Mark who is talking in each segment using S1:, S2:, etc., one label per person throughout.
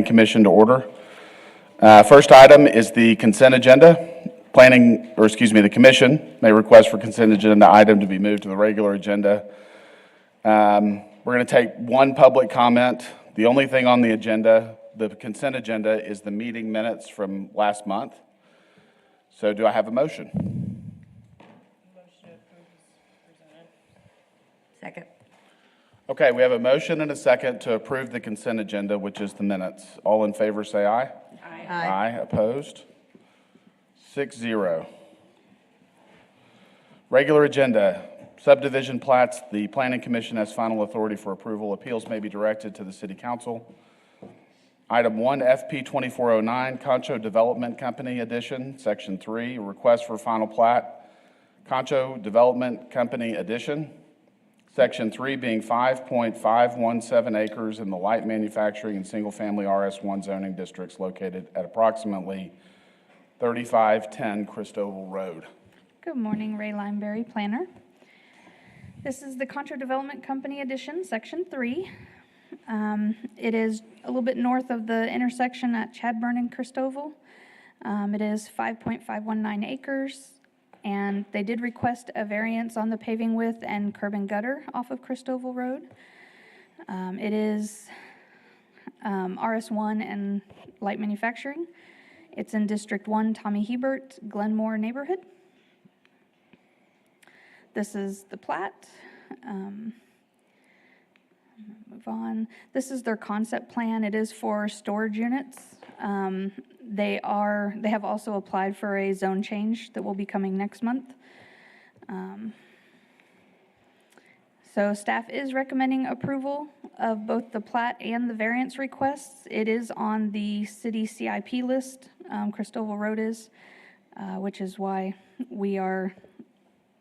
S1: Commission to order. First item is the consent agenda. The commission may request for consent agenda item to be moved to the regular agenda. We're going to take one public comment. The only thing on the agenda, the consent agenda, is the meeting minutes from last month. So do I have a motion?
S2: Second.
S1: Okay, we have a motion and a second to approve the consent agenda, which is the minutes. All in favor say aye.
S2: Aye.
S1: Aye. Opposed? 6-0. Regular agenda, subdivision plats. The Planning Commission has final authority for approval. Appeals may be directed to the City Council. Item 1, FP 2409, Concho Development Company Edition, Section 3, request for final plat. Concho Development Company Edition. Section 3 being 5.517 acres in the light manufacturing and single-family RS1 zoning districts located at approximately 3510 Christoval Road.
S3: Good morning, Ray Lineberry, planner. This is the Concho Development Company Edition, Section 3. It is a little bit north of the intersection at Chadburn and Christoval. It is 5.519 acres. And they did request a variance on the paving width and curb and gutter off of Christoval Road. It is RS1 and light manufacturing. It's in District 1, Tommy Hebert, Glenmore neighborhood. This is the plat. Move on. This is their concept plan. It is for storage units. They have also applied for a zone change that will be coming next month. So staff is recommending approval of both the plat and the variance requests. It is on the city CIP list, Christoval Road is, which is why we are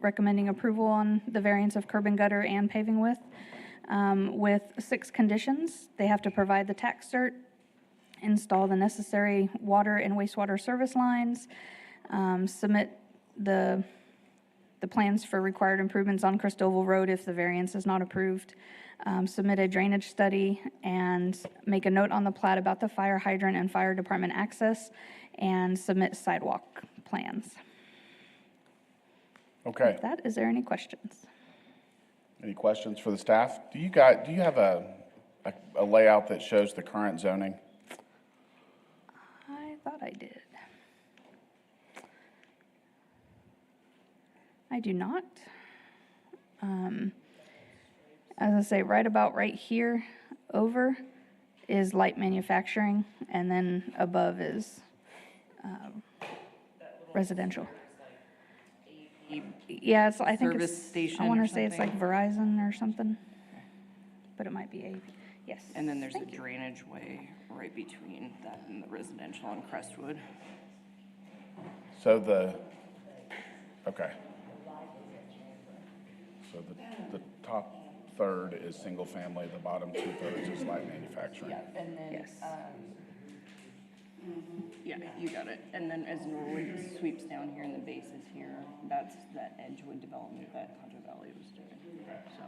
S3: recommending approval on the variance of curb and gutter and paving width. With 6 conditions. They have to provide the tax cert, install the necessary water and wastewater service lines, submit the plans for required improvements on Christoval Road if the variance is not approved, submit a drainage study, and make a note on the plat about the fire hydrant and fire department access, and submit sidewalk plans.
S1: Okay.
S3: With that, is there any questions?
S1: Any questions for the staff? Do you have a layout that shows the current zoning?
S3: I thought I did. I do not. As I say, right here over is light manufacturing, and then above is residential. Yeah, I think
S2: Service
S3: it's,
S2: station
S3: I want
S2: or
S3: to say it's like
S2: something.
S3: Verizon or something, but it might be AP. Yes.
S2: And then there's a
S3: Thank you.
S2: drainage way right between that and the residential on Crestwood.
S1: So okay. So the top third is single family, the bottom 2/3 is light manufacturing.
S2: And then,
S3: Yes.
S2: Yeah, you got it. And then as Norwood sweeps down here and the base is here, that's that Edgewood development that Concho Valley was doing, so.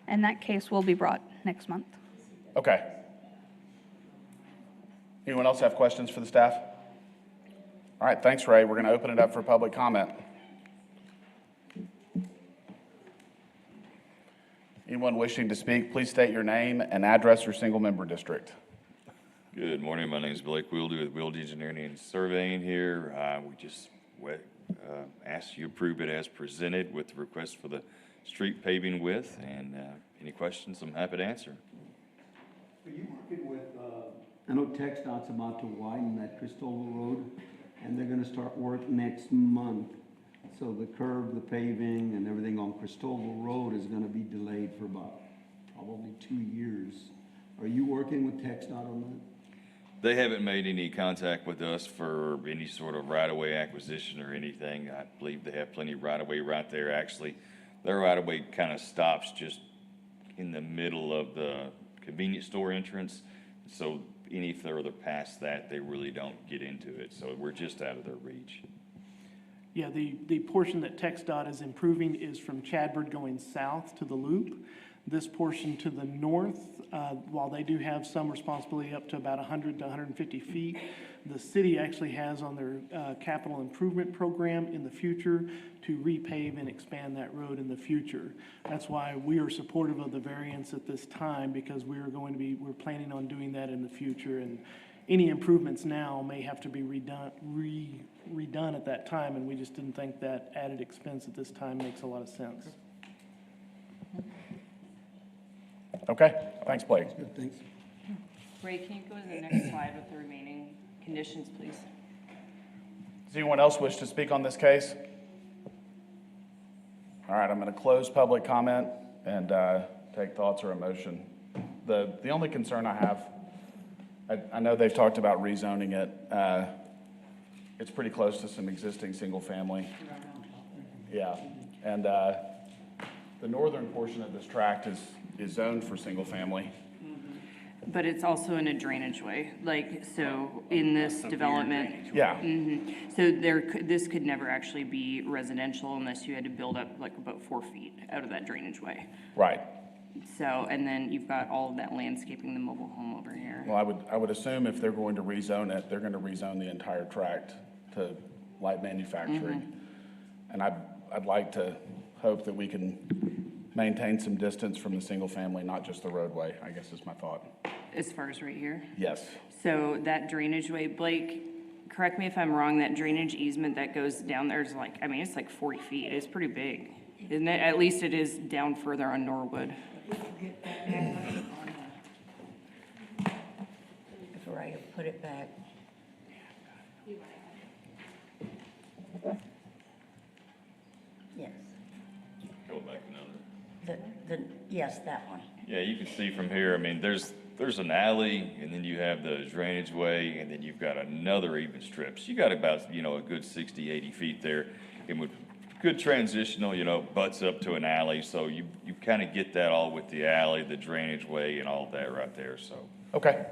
S3: And that case will be brought next month.
S1: Okay. Anyone else have questions for the staff? All right, thanks, Ray. We're going to open it up for public comment. Anyone wishing to speak, please state your name and address or single member district.
S4: Good morning. My name is Blake Wildy with Wildy Engineering and Surveying here. We just asked you approve it as presented with the request for the street paving width, and any questions, I'm happy to answer.
S5: Are you working with, I know TxDOT's about to widen that Christoval Road, and they're gonna start work next month. So the curb, the paving, and everything on Christoval Road is gonna be delayed for about probably 2 years. Are you working with TxDOT on that?
S4: They haven't made any contact with us for any sort of right-of-way acquisition or anything. I believe they have plenty of right-of-way right there. Actually, their right-of-way kind of stops just in the middle of the convenience store entrance. So any further past that, they really don't get into it. So we're just out of their reach.
S6: Yeah, the portion that TxDOT is improving is from Chadford going south to the loop. This portion to the north, while they do have some responsibility up to about 100 to 150 feet, the city actually has on their capital improvement program in the future to repave and expand that road in the future. That's why we are supportive of the variance at this time, because we're planning on doing that in the future. And any improvements now may have to be redone at that time, and we just didn't think that added expense at this time makes a lot of sense.
S1: Okay, thanks, Blake.
S5: Good, thanks.
S2: Ray, can you go to the next slide with the remaining conditions, please?
S1: Does anyone else wish to speak on this case? All right, I'm going to close public comment and take thoughts or emotion. The only concern I have, I know they've talked about rezoning it. It's pretty close to some existing single-family. Yeah, and the northern portion of this tract is zoned for single-family.
S2: But it's also in a drainage way, like, so in this development,
S1: Yeah,
S2: so this could never actually be residential unless you had to build up like about 4 feet out of that drainage way.
S1: right.
S2: So, and then you've got all of that landscaping, the mobile home over here.
S1: Well, I would assume if they're going to rezone it, they're going to rezone the entire tract to light manufacturing. And I'd like to hope that we can maintain some distance from the single family, not just the roadway, I guess is my thought.
S2: As far as right here.
S1: Yes,
S2: So that drainage way, Blake, correct me if I'm wrong, that drainage easement that goes down there is like, I mean, it's like 40 feet. It's pretty big, isn't it? At least it is down further on Norwood.
S7: If Ray put it back. Yes,
S4: Go back another.
S7: yes, that one.
S4: Yeah, you can see from here, I mean, there's an alley, and then you have the drainage way, and then you've got another even strip. So you got about, a good 60, 80 feet there. And with good transitional, butts up to an alley, so you kind of get that all with the alley, the drainage way, and all that right there, so.
S1: okay,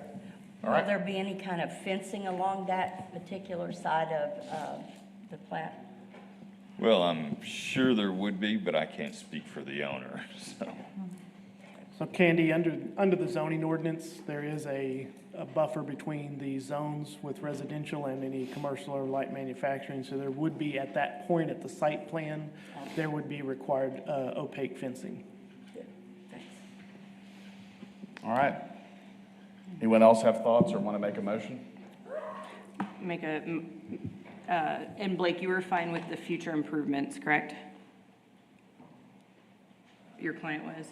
S1: all
S7: Will
S1: right.
S7: there be any kind of fencing along that particular side of the plat?
S4: Well, I'm sure there would be, but I can't speak for the owner, so.
S6: So Candy, under the zoning ordinance, there is a buffer between the zones with residential and any commercial or light manufacturing. So there would be, at that point at the site plan, there would be required opaque fencing.
S7: Good, thanks.
S1: All right. Anyone else have thoughts or want to make a motion?
S2: And Blake, you were fine with the future improvements, correct? Your client was?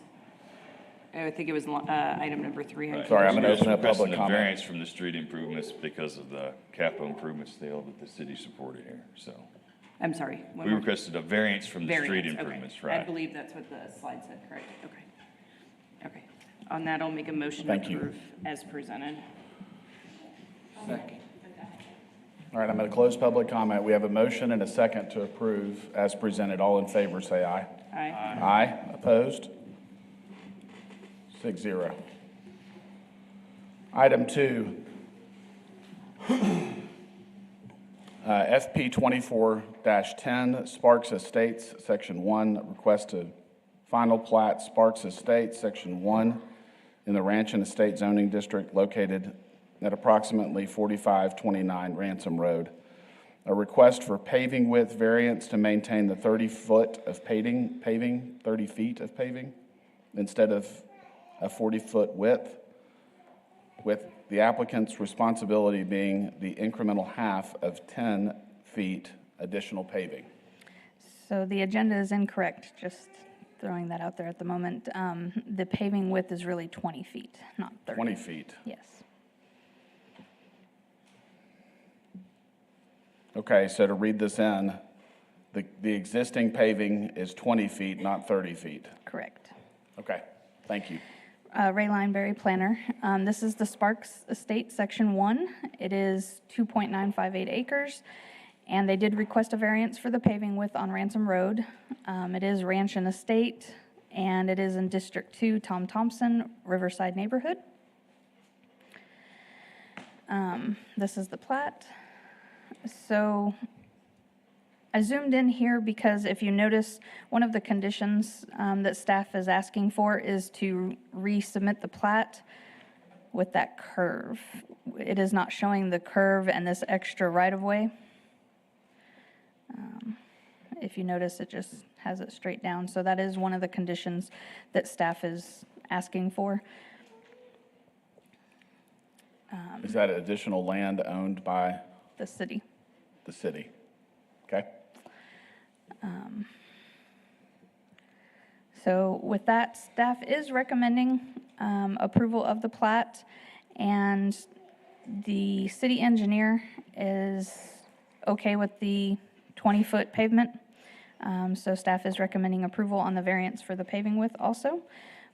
S2: I think it was item number 300.
S1: Sorry, I'm going to open up
S4: Requesting
S1: public
S4: a
S1: comment.
S4: variance from the street improvements because of the capital improvement sale that the city supported here, so.
S2: I'm sorry. one
S4: We
S2: more.
S4: requested a variance from the street
S2: Variance, okay.
S4: improvements,
S2: I
S4: right?
S2: believe that's what the slide said, correct? Okay. Okay. On that, I'll make a motion to
S1: Thank you.
S2: approve as presented.
S1: All right, I'm going to close public comment. We have a motion and a second to approve as presented. All in favor, say aye.
S2: Aye.
S1: Aye. Opposed? 6-0. Item 2. FP 24-10, Sparks Estates, Section 1, request to final plat Sparks Estates, Section 1, in the Ranch and Estate zoning district located at approximately 4529 Ransom Road. A request for paving width variance to maintain the 30 feet of paving instead of a 40-foot width, with the applicant's responsibility being the incremental half of 10 feet additional paving.
S3: So the agenda is incorrect, just throwing that out there at the moment. The paving width is really 20 feet, not 30.
S1: 20 feet.
S3: Yes.
S1: Okay, so to read this in, the existing paving is 20 feet, not 30 feet.
S3: Correct.
S1: Okay, thank you.
S3: Ray Lineberry, planner. This is the Sparks Estate, Section 1. It is 2.958 acres, and they did request a variance for the paving width on Ransom Road. It is Ranch and Estate, and it is in District 2, Tom Thompson, Riverside neighborhood. This is the plat. So I zoomed in here because if you notice, one of the conditions that staff is asking for is to resubmit the plat with that curve. It is not showing the curve and this extra right-of-way. If you notice, it just has it straight down. So that is one of the conditions that staff is asking for.
S1: Is that additional land owned by
S3: The city.
S1: the city? Okay.
S3: So with that, staff is recommending approval of the plat, and the city engineer is okay with the 20-foot pavement. So staff is recommending approval on the variance for the paving width also,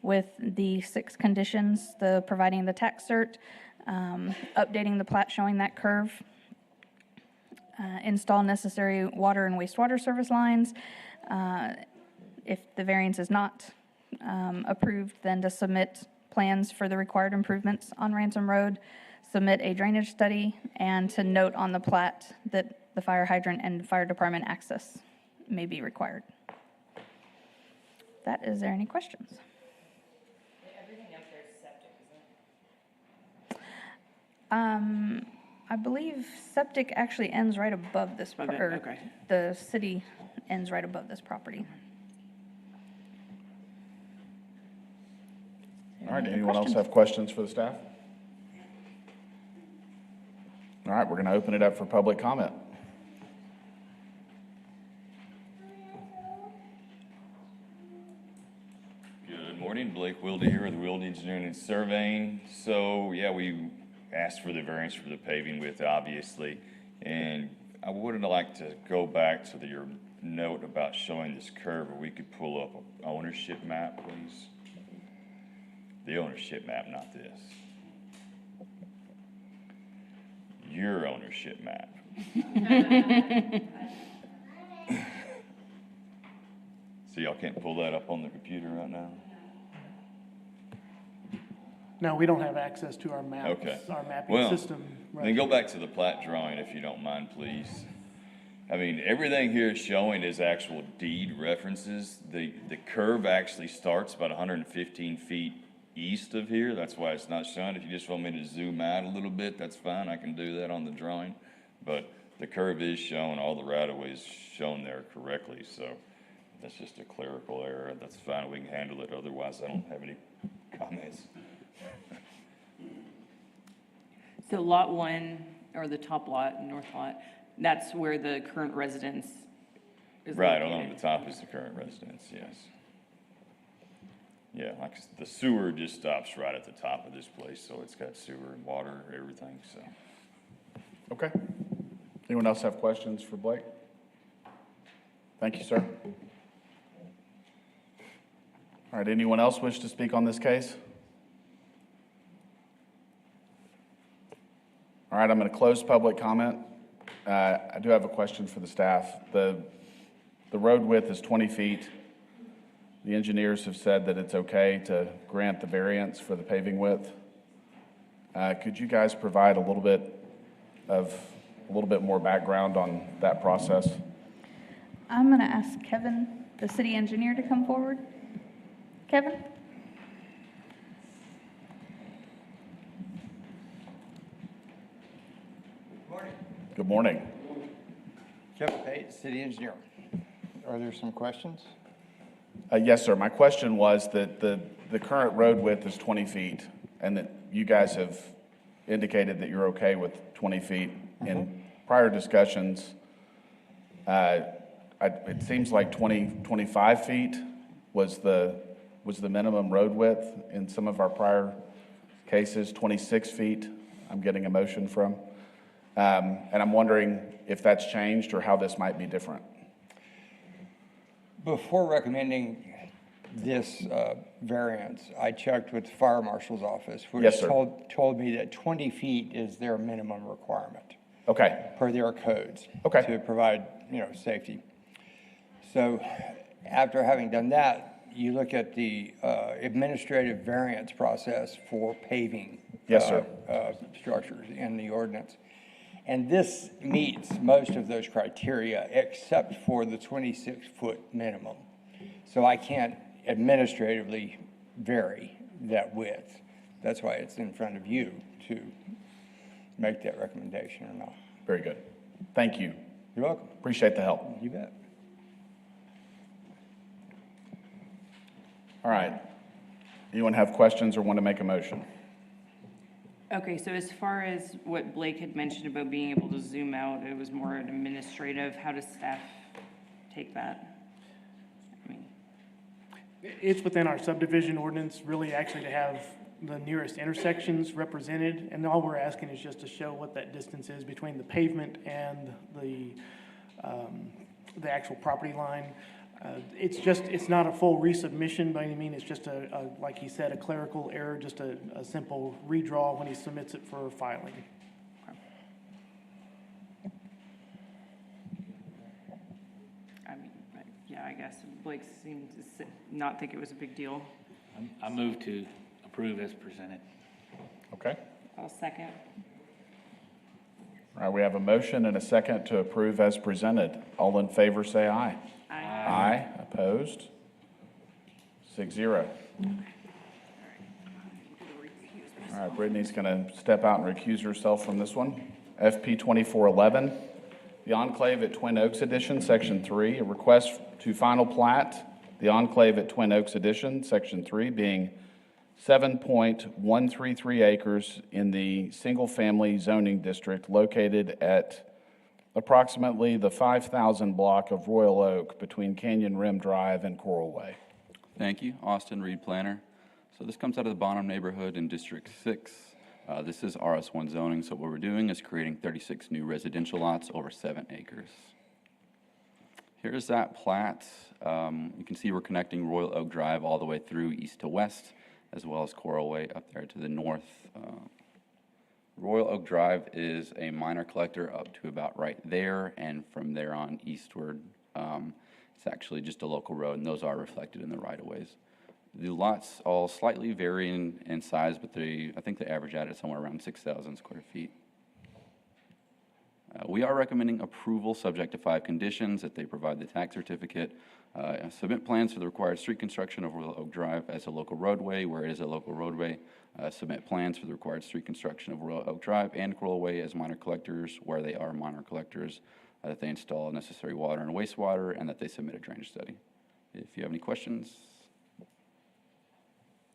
S3: with the 6 conditions, the providing the tax cert, updating the plat showing that curve, install necessary water and wastewater service lines. If the variance is not approved, then to submit plans for the required improvements on Ransom Road, submit a drainage study, and to note on the plat that the fire hydrant and fire department access may be required. Is there any questions?
S2: Everything up there is septic, isn't it?
S3: I believe septic actually ends right above this,
S2: Okay,
S3: or
S2: okay.
S3: the city ends right above this property.
S1: All right,
S3: Any
S1: anyone else
S3: questions?
S1: have questions for the staff? All right, we're going to open it up for public comment.
S4: Good morning, Blake Wilde here with Wilde Engineering and Surveying. So, yeah, we asked for the variance for the paving width, obviously, and I would like to go back to your note about showing this curve, where we could pull up an ownership map, please. The ownership map, not this. Your ownership map. So y'all can't pull that up on the computer right now?
S6: No, we don't have access to our maps,
S4: Okay.
S6: our mapping
S4: Well,
S6: system.
S4: then go back to the plat drawing if you don't mind, please. I mean, everything here is showing is actual deed references. The curve actually starts about 115 feet east of here. That's why it's not shown. If you just want me to zoom out a little bit, that's fine. I can do that on the drawing. But the curve is shown, all the right-of-way is shown there correctly, so that's just a clerical error. That's fine, we can handle it. Otherwise, I don't have any comments.
S2: So lot 1, or the top lot, north lot, that's where the current residence is
S4: Right,
S2: located.
S4: along the top is the current residence, yes. Yeah, like the sewer just stops right at the top of this place, so it's got sewer and water, everything, so.
S1: Okay. Anyone else have questions for Blake? Thank you, sir. All right, anyone else wish to speak on this case? All right, I'm going to close public comment. I do have a question for the staff. The road width is 20 feet. The engineers have said that it's okay to grant the variance for the paving width. Could you guys provide a little bit more background on that process?
S3: I'm going to ask Kevin, the city engineer, to come forward. Kevin?
S1: Good morning.
S8: Jeff Pate, city engineer. Are there some questions?
S1: Yes, sir. My question was that the current road width is 20 feet, and that you guys have indicated that you're okay with 20 feet. In prior discussions, it seems like 25 feet was the minimum road width. In some of our prior cases, 26 feet, I'm getting a motion from. And I'm wondering if that's changed or how this might be different.
S8: Before recommending this variance, I checked with the fire marshal's office, which
S1: Yes, sir.
S8: told me that 20 feet is their minimum requirement
S1: Okay,
S8: per their codes.
S1: Okay.
S8: To provide, safety. So after having done that, you look at the administrative variance process for paving.
S1: Yes, sir.
S8: Structures in the ordinance. And this meets most of those criteria except for the 26-foot minimum. So I can't administratively vary that width. That's why it's in front of you to make that recommendation or not.
S1: Very good. Thank you.
S8: You're welcome.
S1: Appreciate the help.
S8: You bet.
S1: All right. Anyone have questions or want to make a motion?
S2: Okay, so as far as what Blake had mentioned about being able to zoom out, it was more administrative. How does staff take that? I mean,
S6: It's within our subdivision ordinance, really actually to have the nearest intersections represented, and all we're asking is just to show what that distance is between the pavement and the actual property line. It's not a full resubmission by any means, it's just like he said, a clerical error, just a simple redraw when he submits it for filing.
S2: I mean, yeah, I guess Blake seemed to not think it was a big deal.
S9: I move to approve as presented.
S1: Okay.
S2: I'll second.
S1: All right, we have a motion and a second to approve as presented. All in favor, say aye.
S2: Aye.
S1: Aye. Opposed? 6-0. All right, Brittany's going to step out and recuse herself from this one. FP 2411, the Enclave at Twin Oaks Edition, Section 3, a request to final plat, the Enclave at Twin Oaks Edition, Section 3, being 7.133 acres in the single-family zoning district located at approximately the 5,000 block of Royal Oak between Canyon Rim Drive and Coral Way.
S10: Thank you. Austin Reed Planner. So this comes out of the Bonham neighborhood in District 6. This is RS1 zoning, so what we're doing is creating 36 new residential lots over 7 acres. Here's that plat. You can see we're connecting Royal Oak Drive all the way through east to west, as well as Coral Way up there to the north. Royal Oak Drive is a minor collector up to about right there, and from there on eastward, it's actually just a local road, and those are reflected in the right-of-ways. The lots all slightly vary in size, but I think the average out is somewhere around 6,000 square feet. We are recommending approval subject to 5 conditions: that they provide the tax certificate, submit plans for the required street construction of Royal Oak Drive as a local roadway, where it is a local roadway, submit plans for the required street construction of Royal Oak Drive and Coral Way as minor collectors, where they are minor collectors, that they install necessary water and wastewater, and that they submit a drainage study. If you have any questions.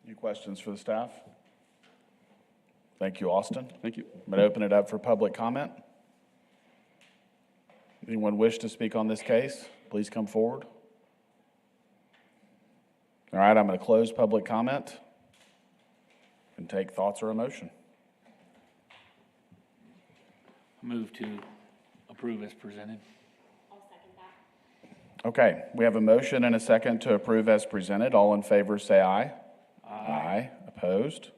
S1: Any questions for the staff? Thank you, Austin.
S10: Thank you.
S1: I'm going to open it up for public comment. Anyone wish to speak on this case? Please come forward. All right, I'm going to close public comment and take thoughts or a motion.
S9: Move to approve as presented.
S1: Okay, we have a motion and a second to approve as presented. All in favor, say aye. Aye. Opposed?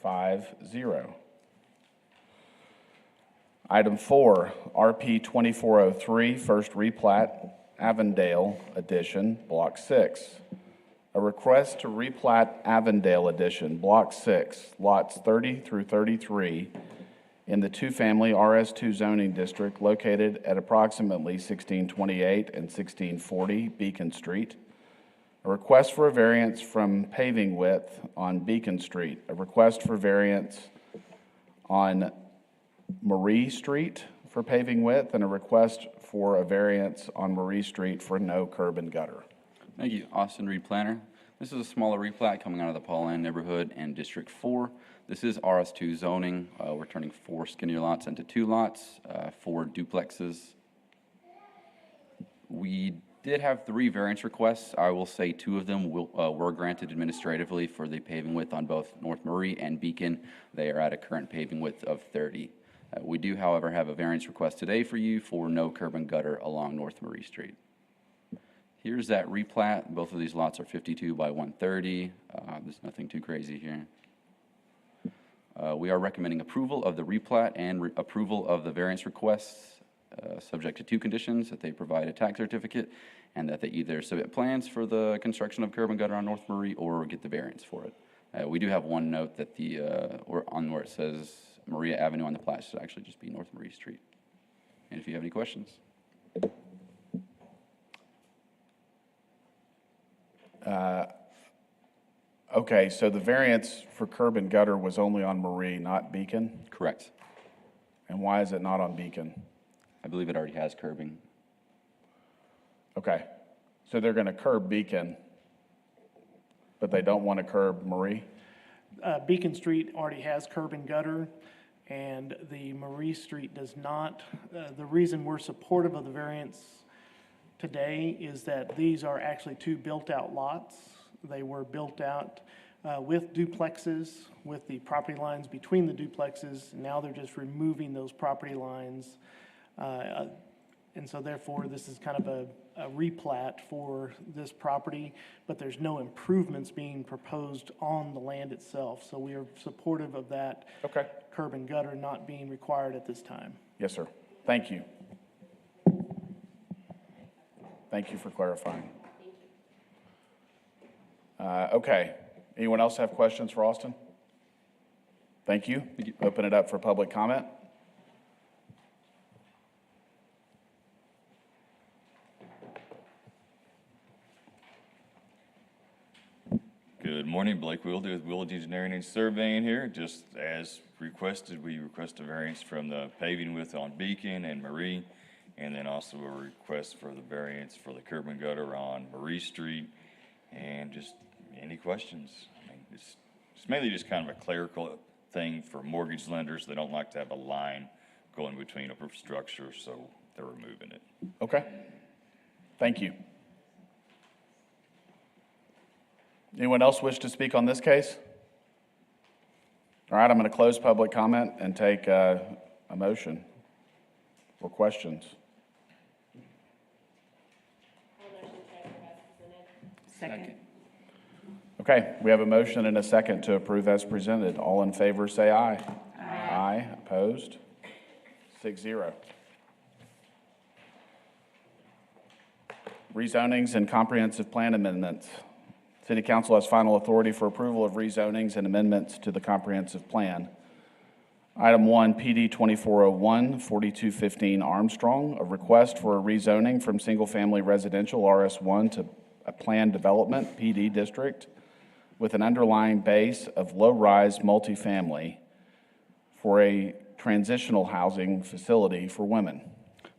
S1: 5-0. Item 4, RP 2403, first replat, Avondale Edition, Block 6. A request to replat Avondale Edition, Block 6, lots 30 through 33 in the two-family RS2 zoning district located at approximately 1628 and 1640 Beacon Street. A request for a variance from paving width on Beacon Street. A request for variance on Marie Street for paving width, and a request for a variance on Marie Street for no curb and gutter.
S10: Thank you. Austin Reed Planner. This is a smaller replat coming out of the Pauline neighborhood and District 4. This is RS2 zoning. We're turning 4 skinnier lots into 2 lots, 4 duplexes. We did have 3 variance requests. I will say 2 of them were granted administratively for the paving width on both North Marie and Beacon. They are at a current paving width of 30. We do, however, have a variance request today for you for no curb and gutter along North Marie Street. Here's that replat. Both of these lots are 52 by 130. There's nothing too crazy here. We are recommending approval of the replat and approval of the variance requests, subject to 2 conditions: that they provide a tax certificate and that they either submit plans for the construction of curb and gutter on North Marie or get the variance for it. We do have one note that or on where it says Maria Avenue on the plat should actually just be North Marie Street. And if you have any questions.
S1: Okay, so the variance for curb and gutter was only on Marie, not Beacon?
S10: Correct.
S1: And why is it not on Beacon?
S10: I believe it already has curbing.
S1: Okay, so they're going to curb Beacon, but they don't want to curb Marie?
S6: Beacon Street already has curb and gutter, and the Marie Street does not. The reason we're supportive of the variance today is that these are actually two built-out lots. They were built out with duplexes, with the property lines between the duplexes. Now they're just removing those property lines. And so therefore, this is kind of a replat for this property, but there's no improvements being proposed on the land itself. So we are supportive of that
S1: Okay.
S6: curb and gutter not being required at this time.
S1: Yes, sir. Thank you. Thank you for clarifying. Okay. Anyone else have questions for Austin? Thank you. Open it up for public comment.
S4: Good morning, Blake Wilde with Wilde Engineering and Surveying here. Just as requested, we request a variance from the paving width on Beacon and Marie, and then also a request for the variance for the curb and gutter on Marie Street. And just any questions? I mean, it's mainly just kind of a clerical thing for mortgage lenders. They don't like to have a line going between a structure, so they're removing it.
S1: Okay. Thank you. Anyone else wish to speak on this case? All right, I'm going to close public comment and take a motion or questions.
S2: Second.
S1: Okay, we have a motion and a second to approve as presented. All in favor, say aye. Aye. Opposed? 6-0. Rezonings and comprehensive plan amendments. City Council has final authority for approval of rezonings and amendments to the comprehensive plan. Item 1, PD 2401, 4215 Armstrong, a request for a rezoning from single-family residential RS1 to a planned development PD district with an underlying base of low-rise multifamily for a transitional housing facility for women.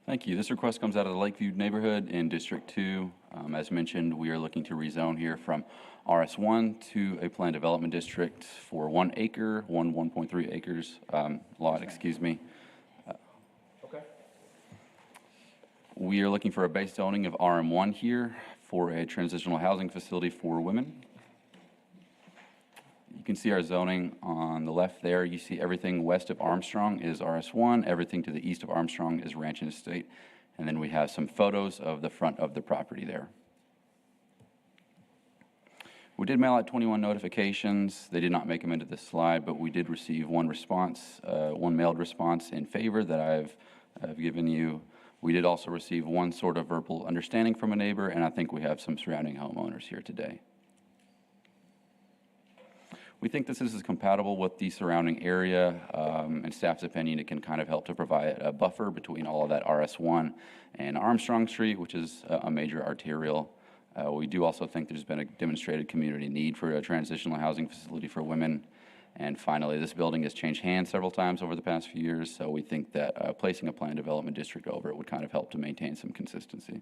S10: Thank you. This request comes out of the Lakeview neighborhood in District 2. As mentioned, we are looking to rezone here from RS1 to a planned development district for 1 acre, 1.3 acres lot, excuse me.
S1: Okay.
S10: We are looking for a base zoning of RM1 here for a transitional housing facility for women. You can see our zoning on the left there. You see everything west of Armstrong is RS1. Everything to the east of Armstrong is Ranch and Estate. And then we have some photos of the front of the property there. We did mail out 21 notifications. They did not make them into this slide, but we did receive one response, one mailed response in favor that I've given you. We did also receive one sort of verbal understanding from a neighbor, and I think we have some surrounding homeowners here today. We think this is compatible with the surrounding area. In staff's opinion, it can kind of help to provide a buffer between all of that RS1 and Armstrong Street, which is a major arterial. We do also think there's been a demonstrated community need for a transitional housing facility for women. And finally, this building has changed hands several times over the past few years, so we think that placing a planned development district over it would kind of help to maintain some consistency.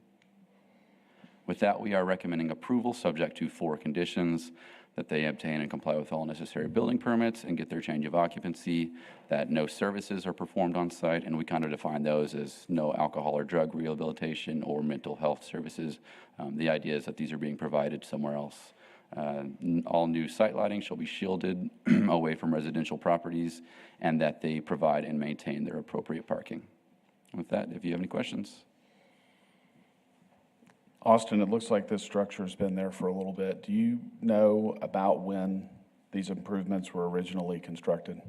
S10: With that, we are recommending approval subject to 4 conditions: that they obtain and comply with all necessary building permits and get their change of occupancy, that no services are performed on site, and we kind of define those as no alcohol or drug rehabilitation or mental health services. The idea is that these are being provided somewhere else. All new site lighting shall be shielded away from residential properties, and that they provide and maintain their appropriate parking. With that, if you have any questions.
S1: Austin, it looks like this structure's been there for a little bit. Do you know about when these improvements were originally constructed?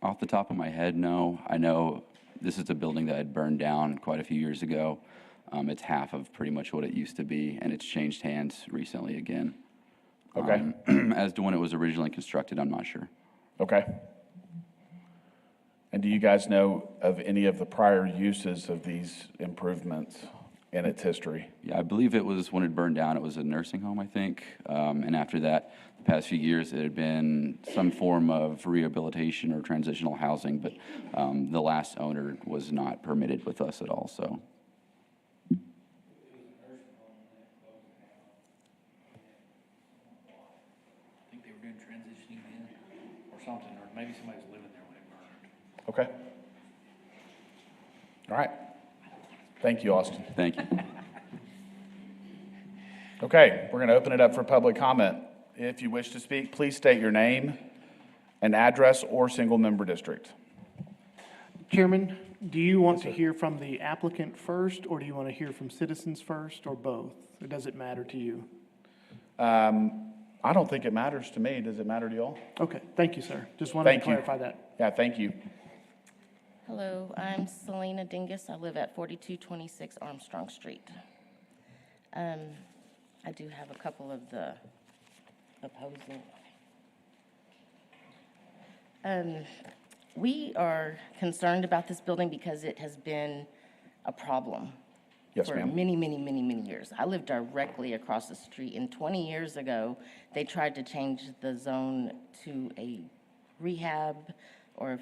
S10: Off the top of my head, no. I know this is a building that had burned down quite a few years ago. It's half of pretty much what it used to be, and it's changed hands recently again.
S1: Okay.
S10: As to when it was originally constructed, I'm not sure.
S1: Okay. And do you guys know of any of the prior uses of these improvements in its history?
S10: Yeah, I believe it was when it burned down, it was a nursing home, I think. And after that, the past few years, it had been some form of rehabilitation or transitional housing, but the last owner was not permitted with us at all, so.
S9: I think they were doing transitioning then, or something, or maybe somebody was living there when it burned.
S1: Okay. All right. Thank you, Austin.
S10: Thank you.
S1: Okay, we're going to open it up for public comment. If you wish to speak, please state your name and address or single-member district.
S6: Chairman, do you want to hear from the applicant first, or do you want to hear from citizens first, or both? Or does it matter to you?
S1: I don't think it matters to me. Does it matter to you all?
S6: Okay, thank you, sir. Just wanted to
S1: Thank you.
S6: clarify that.
S1: Yeah, thank you.
S11: Hello, I'm Selena Dingus. I live at 4226 Armstrong Street. I do have a couple of the opposing. We are concerned about this building because it has been a problem
S1: Yes,
S11: for
S1: ma'am.
S11: many, many, many, many years. I live directly across the street, and 20 years ago, they tried to change the zone to a rehab or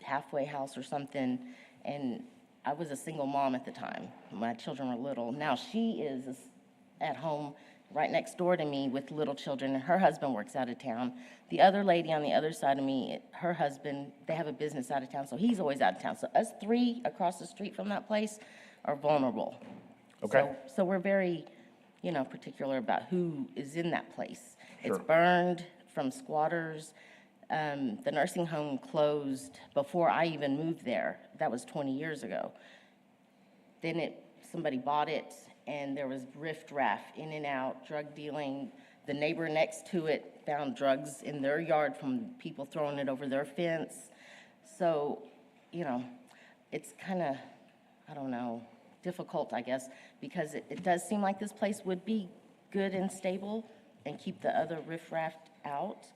S11: halfway house or something, and I was a single mom at the time. My children were little. Now she is at home right next door to me with little children, and her husband works out of town. The other lady on the other side of me, her husband, they have a business out of town, so he's always out of town. So us three across the street from that place are vulnerable.
S1: Okay.
S11: So we're very, particular about who is in that place.
S1: Sure.
S11: It's burned from squatters. The nursing home closed before I even moved there. That was 20 years ago. Then somebody bought it, and there was riffraff in and out, drug dealing. The neighbor next to it found drugs in their yard from people throwing it over their fence. So, it's kind of, difficult, I guess, because it does seem like this place would be good and stable and keep the other riffraff out.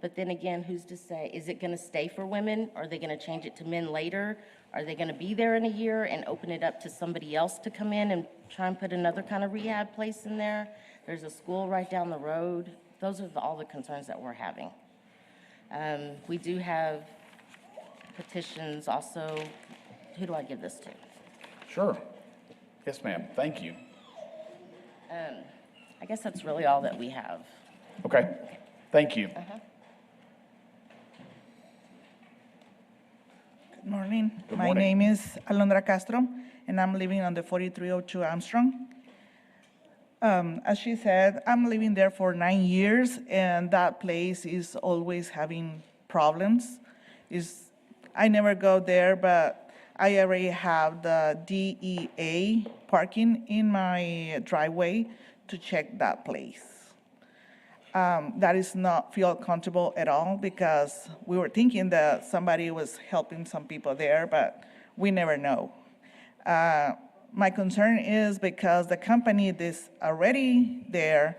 S11: But then again, who's to say, is it going to stay for women? Are they going to change it to men later? Are they going to be there in a year and open it up to somebody else to come in and try and put another kind of rehab place in there? There's a school right down the road. Those are all the concerns that we're having. We do have petitions also. Who do I give this to?
S1: Sure. Yes, ma'am. Thank you.
S11: I guess that's really all that we have.
S1: Okay. Thank you.
S12: Good morning.
S1: Good
S12: My
S1: morning.
S12: name is Alondra Castro, and I'm living on the 4302 Armstrong. As she said, I'm living there for 9 years, and that place is always having problems. I never go there, but I already have the DEA parking in my driveway to check that place. That is not feel comfortable at all, because we were thinking that somebody was helping some people there, but we never know. My concern is because the company that's already there,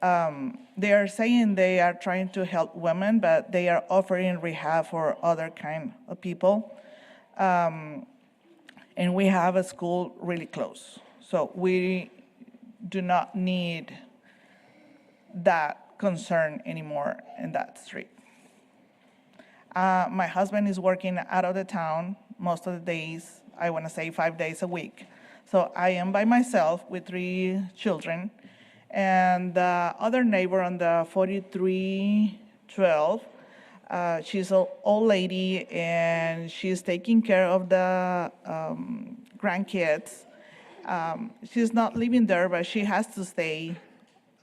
S12: they are saying they are trying to help women, but they are offering rehab for other kind of people. And we have a school really close. So we do not need that concern anymore in that street. My husband is working out of the town most of the days, I want to say 5 days a week. So I am by myself with 3 children. And the other neighbor on the 4312, she's an old lady, and she's taking care of the grandkids. She's not living there, but she has to stay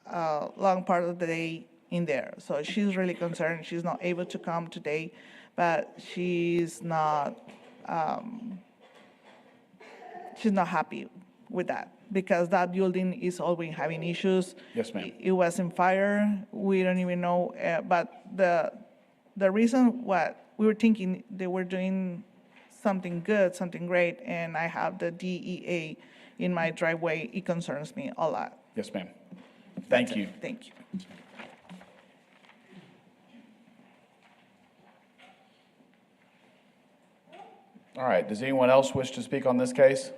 S12: a long part of the day in there. So she's really concerned. She's not able to come today, but she's not happy with that, because that building is always having issues.
S1: Yes, ma'am.
S12: It was in fire. We don't even know, but the reason what we were thinking they were doing something good, something great, and I have the DEA in my driveway, it concerns me a lot.
S1: Yes, ma'am. Thank
S12: That's
S1: you.
S12: it. Thank you.
S1: All right, does anyone else wish to speak on this case?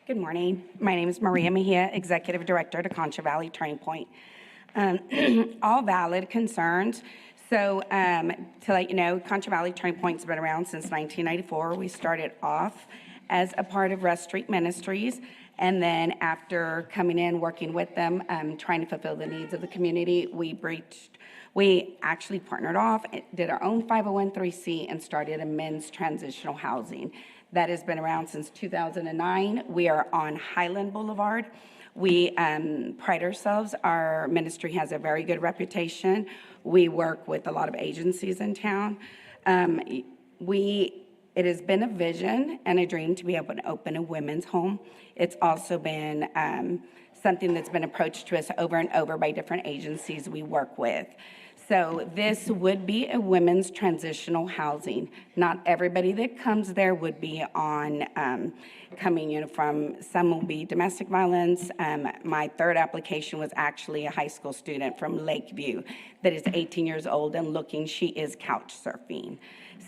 S13: Good morning. My name is Maria Mejia, Executive Director to Concha Valley Turning Point. All valid concerns. So to let you know, Concha Valley Turning Point's been around since 1994. We started off as a part of Rest Street Ministries, and then after coming in, working with them, trying to fulfill the needs of the community, we actually partnered off, did our own 501(c) and started a men's transitional housing. That has been around since 2009. We are on Highland Boulevard. We pride ourselves. Our ministry has a very good reputation. We work with a lot of agencies in town. It has been a vision and a dream to be able to open a women's home. It's also been something that's been approached to us over and over by different agencies we work with. So this would be a women's transitional housing. Not everybody that comes there would be on coming from, some will be domestic violence. My third application was actually a high school student from Lakeview that is 18 years old and looking, she is couch surfing.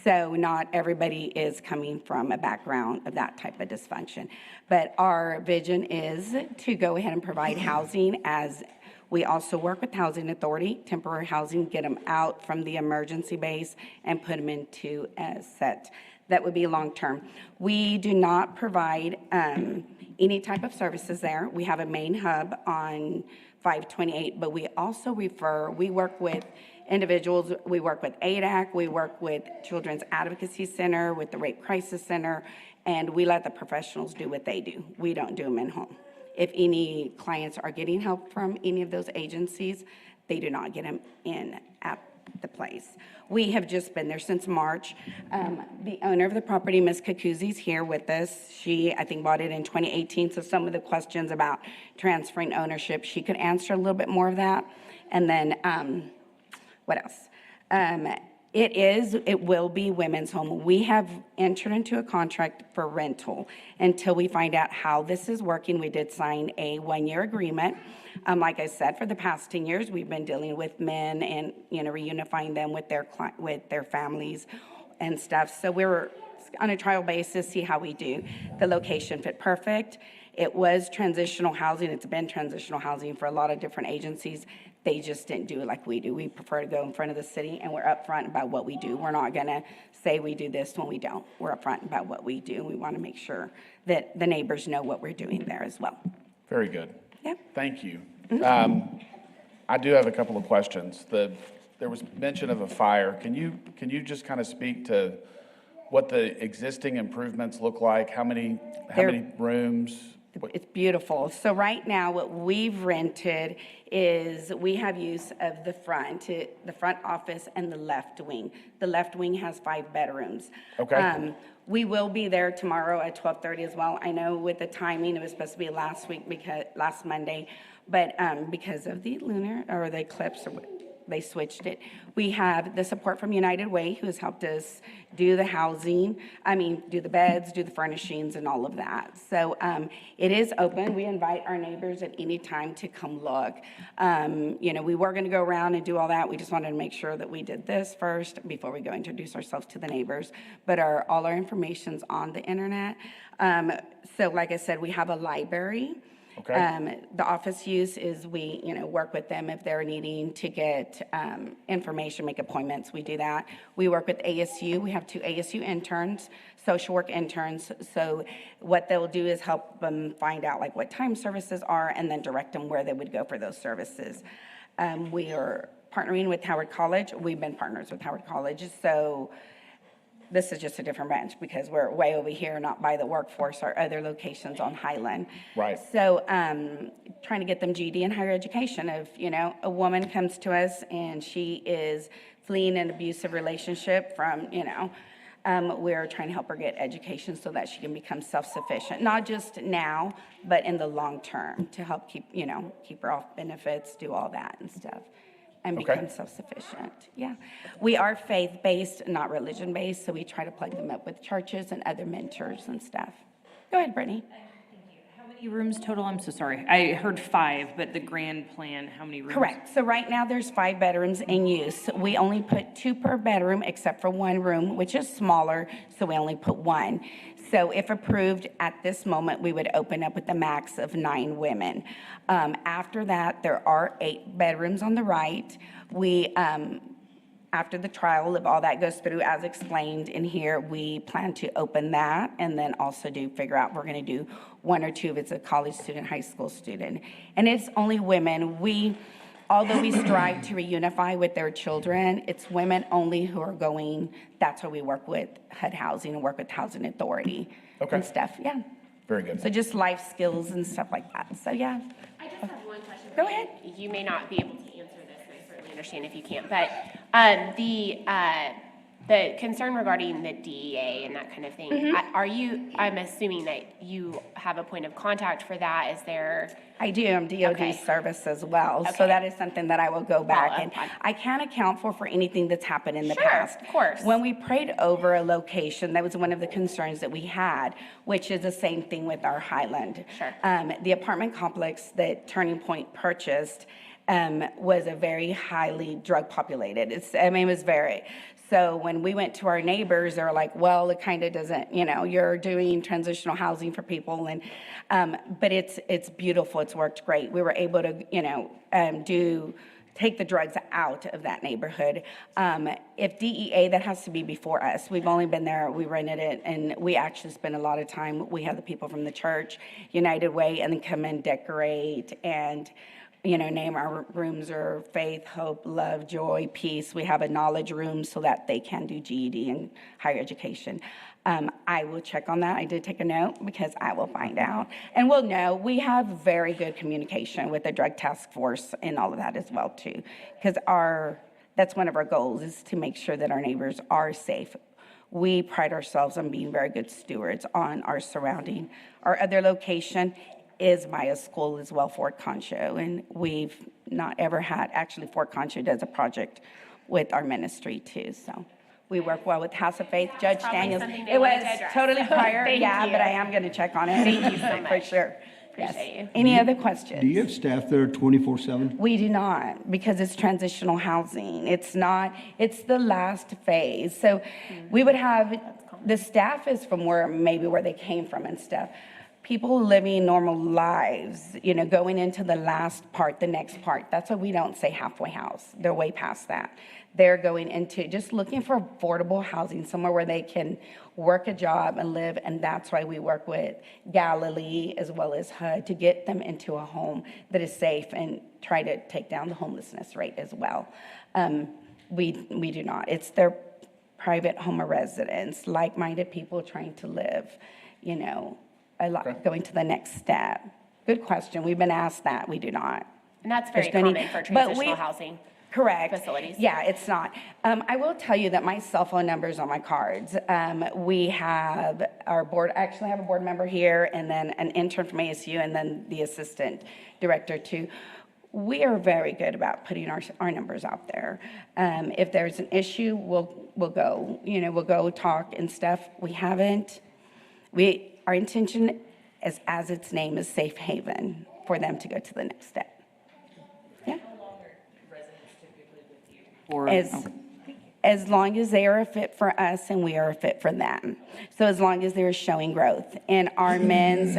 S13: So not everybody is coming from a background of that type of dysfunction. But our vision is to go ahead and provide housing, as we also work with Housing Authority, temporary housing, get them out from the emergency base and put them into a set that would be long-term. We do not provide any type of services there. We have a main hub on 528, but we also refer, we work with individuals, we work with ADAC, we work with Children's Advocacy Center, with the Rape Crisis Center, and we let the professionals do what they do. We don't do them in home. If any clients are getting help from any of those agencies, they do not get them in at the place. We have just been there since March. The owner of the property, Ms. Kakuzi, is here with us. She, I think, bought it in 2018, so some of the questions about transferring ownership, she could answer a little bit more of that. And then, what else? It will be women's home. We have entered into a contract for rental until we find out how this is working. We did sign a 1-year agreement. Like I said, for the past 10 years, we've been dealing with men and, reunifying them with their families and stuff. So we're on a trial basis, see how we do. The location fit perfect. It was transitional housing. It's been transitional housing for a lot of different agencies. They just didn't do it like we do. We prefer to go in front of the city, and we're upfront about what we do. We're not going to say we do this when we don't. We're upfront about what we do. We want to make sure that the neighbors know what we're doing there as well.
S1: Very good.
S13: Yep.
S1: Thank you. I do have a couple of questions. There was mention of a fire. Can you just kind of speak to what the existing improvements look like? How many rooms?
S13: It's beautiful. So right now, what we've rented is we have use of the front office and the left wing. The left wing has 5 bedrooms.
S1: Okay.
S13: We will be there tomorrow at 12:30 as well. I know with the timing, it was supposed to be last Monday, but because of the lunar or the eclipse, they switched it. We have the support from United Way, who has helped us do the housing, do the beds, do the furnishings and all of that. So it is open. We invite our neighbors at any time to come look. We were gonna go around and do all that. We just wanted to make sure that we did this first before we go introduce ourselves to the neighbors. But all our information's on the internet. So like I said, we have a library.
S1: Okay.
S13: The office use is we, work with them if they're needing to get information, make appointments, we do that. We work with ASU. We have 2 ASU interns, social work interns. So what they'll do is help them find out like what time services are and then direct them where they would go for those services. We are partnering with Howard College. We've been partners with Howard College. So this is just a different branch because we're way over here, not by the workforce or other locations on Highland.
S1: Right.
S13: So trying to get them GED and higher education. If, a woman comes to us and she is fleeing an abusive relationship from, we're trying to help her get education so that she can become self-sufficient, not just now, but in the long term to help keep her off benefits, do all that and stuff. And become self-sufficient. Yeah. We are faith-based, not religion-based, so we try to plug them up with churches and other mentors and stuff. Go ahead, Brittany.
S14: Thank you. How many
S2: many rooms total? I'm so sorry. I heard 5, but the grand plan, how many rooms?
S13: Correct. So right now, there's 5 bedrooms in use. We only put 2 per bedroom, except for one room, which is smaller, so we only put 1. So if approved, at this moment, we would open up with a max of 9 women. After that, there are 8 bedrooms on the right. We, after the trial, if all that goes through as explained in here, we plan to open that and then also figure out, we're gonna do 1 or 2 if it's a college student, high school student. And it's only women. Although we strive to reunify with their children, it's women only who are going, that's why we work with HUD Housing and work with Housing Authority and stuff, yeah.
S1: Very good.
S13: So just life skills and stuff like that, so yeah.
S14: I just have one question.
S13: Go ahead.
S14: You may not be able to answer this, and I certainly understand if you can't, but the concern regarding the DEA and that kind of thing, I'm assuming that you have a point of contact for that. Is there?
S13: I do, I'm DOD
S14: Okay.
S13: service as well, so
S14: Okay.
S13: that is something that I will go back
S14: Well,
S13: and I can't account for anything that's happened in the
S14: Sure,
S13: past.
S14: of course.
S13: When we prayed over a location, that was one of the concerns that we had, which is the same thing with our Highland.
S14: Sure.
S13: The apartment complex that Turning Point purchased was a very highly drug populated. It was very. So when we went to our neighbors, they were like, well, it kind of doesn't, you're doing transitional housing for people. And, but it's beautiful. It's worked great. We were able to, take the drugs out of that neighborhood. If DEA, that has to be before us. We've only been there, we rented it, and we actually spend a lot of time. We have the people from the church, United Way, and then come and decorate and name our rooms are faith, hope, love, joy, peace. We have a knowledge room so that they can do GED and higher education. I will check on that. I did take a note because I will find out. And we'll know. We have very good communication with the drug task force and all of that as well too. Because that's one of our goals is to make sure that our neighbors are safe. We pride ourselves on being very good stewards on our surrounding. Our other location is by a school as well, Fort Concho, and we've not ever had, actually Fort Concho does a project with our ministry too, so we work well with House of Faith, Judge
S14: probably
S13: Daniels.
S14: something they
S13: It
S14: wanted
S13: was
S14: to address.
S13: totally prior,
S14: Thank
S13: yeah,
S14: you.
S13: but I am gonna check on it.
S14: Thank you so
S13: For
S14: much.
S13: sure. Yes.
S14: Appreciate you.
S13: Any other questions?
S5: Do you have staff there 24/7?
S13: We do not, because it's transitional housing. It's the last phase. So we would have, the staff is from where they came from and stuff. People living normal lives, going into the last part, the next part. That's why we don't say halfway house. They're way past that. They're going into just looking for affordable housing, somewhere where they can work a job and live. And that's why we work with Galilee as well as HUD to get them into a home that is safe and try to take down the homelessness rate as well. We do not. It's their private home of residence, like-minded people trying to live, going to the next step. Good question. We've been asked that. We do not.
S14: And that's very
S13: There's many-
S14: common for
S13: but
S14: transitional housing.
S13: Correct.
S14: Facilities.
S13: Yeah, it's not. I will tell you that my cell phone number is on my cards. We have our board, I actually have a board member here, and then an intern from ASU, and then the assistant director too. We are very good about putting our numbers out there. If there's an issue, we'll go. We'll go talk and stuff. We haven't. Our intention is, as its name is, safe haven for them to go to the next step. Yeah. As long as they are a fit for us and we are a fit for them. So as long as they're showing growth. In our men's,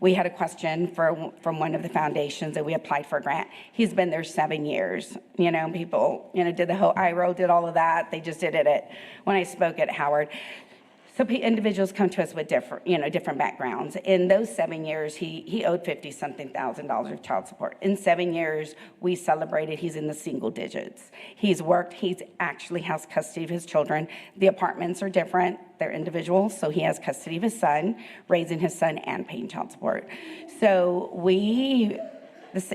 S13: we had a question from one of the foundations that we applied for a grant. He's been there 7 years. People, did the whole IRO, did all of that. They just did it when I spoke at Howard. So individuals come to us with different backgrounds. In those 7 years, he owed $50-something thousand of child support. In 7 years, we celebrated, he's in the single digits. He's worked, he's actually has custody of his children. The apartments are different, they're individuals, so he has custody of his son, raising his son and paying child support. So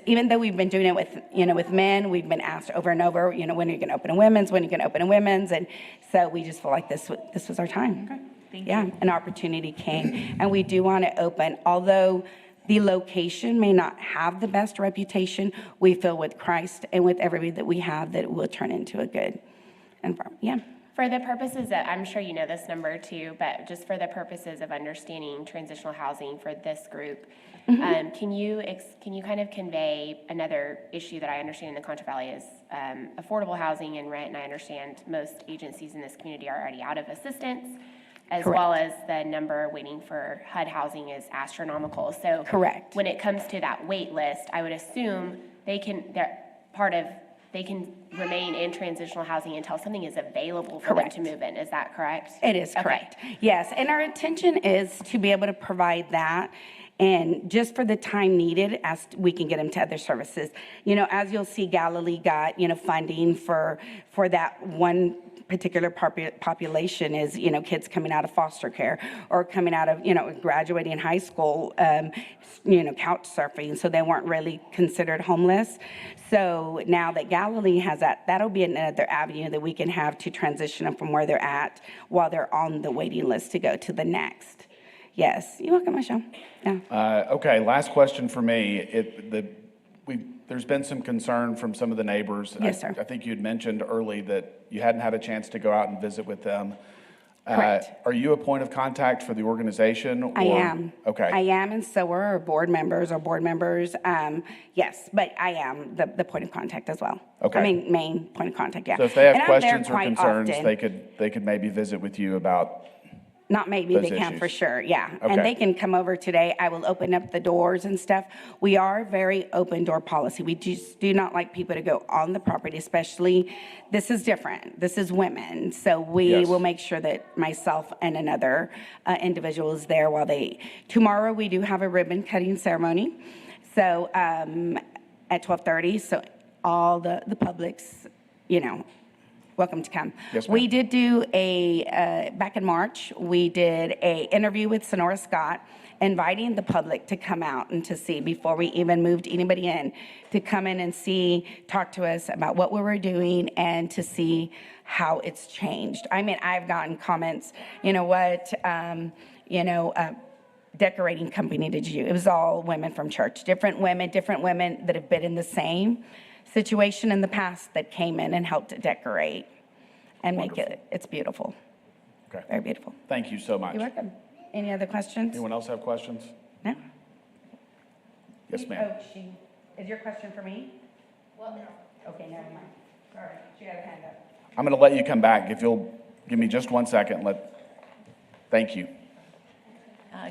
S13: even though we've been doing it with men, we've been asked over and over, when are you going to open a women's, when are you going to open a women's? And so we just feel like this was our time.
S2: Okay, thank you.
S13: Yeah, an opportunity came. And we do want to open, although the location may not have the best reputation, we feel with Christ and with everybody that we have that it will turn into a good environment. Yeah.
S14: For the purposes that, I'm sure you know this number too, but just for the purposes of understanding transitional housing for this group, can you kind of convey another issue that I understand in the Concho Valley is affordable housing and rent, and I understand most agencies in this community are already out of assistance, as well as the number waiting for HUD housing is astronomical. So
S13: Correct.
S14: when it comes to that wait list, I would assume they can remain in transitional housing until something is available for them to move in. Is that correct?
S13: It is correct. Yes, and our intention is to be able to provide that, and just for the time needed as we can get them to other services. You know, as you'll see, Galilee got, you know, funding for that one particular population is, you know, kids coming out of foster care or coming out of, you know, graduating high school, you know, couch surfing, so they weren't really considered homeless. So now that Galilee has that, that'll be another avenue that we can have to transition them from where they're at while they're on the waiting list to go to the next. Yes, you're welcome, Michelle. Yeah.
S1: Okay, last question for me. There's been some concern from some of the neighbors.
S13: Yes, sir.
S1: I think you'd mentioned early that you hadn't had a chance to go out and visit with them.
S13: Correct.
S1: Are you a point of contact for the organization?
S13: I am.
S1: Okay.
S13: I am, and so are our board members. Yes, but I am the point of contact as well.
S1: Okay.
S13: I mean, main point of contact, yeah.
S1: So if they have
S13: And I'm there
S1: questions or
S13: quite
S1: concerns,
S13: often.
S1: they could maybe visit with you about.
S13: Not maybe,
S1: those
S13: they can
S1: issues.
S13: for sure, yeah.
S1: Okay.
S13: And they can come over today. I will open up the doors and stuff. We are very open door policy. We just do not like people to go on the property, especially, this is different. This is women. So we will make sure that myself and another individual is there tomorrow we do have a ribbon cutting ceremony. So at 12:30, so all the public's, you know, welcome to come.
S1: Yes, ma'am.
S13: We did do back in March, we did a interview with Sonora Scott, inviting the public to come out and to see, before we even moved anybody in, to come in and see, talk to us about what we were doing and to see how it's changed. I mean, I've gotten comments, you know what, decorating company did you? It was all women from church, different women that have been in the same situation in the past that came in and helped decorate and make it's beautiful.
S1: Okay.
S13: Very beautiful.
S1: Thank you so much.
S13: You're welcome. Any other questions?
S1: Anyone else have questions?
S13: No?
S1: Yes, ma'am.
S13: Is your question for me? Well, no. Okay, never mind. Sorry, she had her hand up.
S1: I'm going to let you come back. If you'll give me just 1 second. Thank you.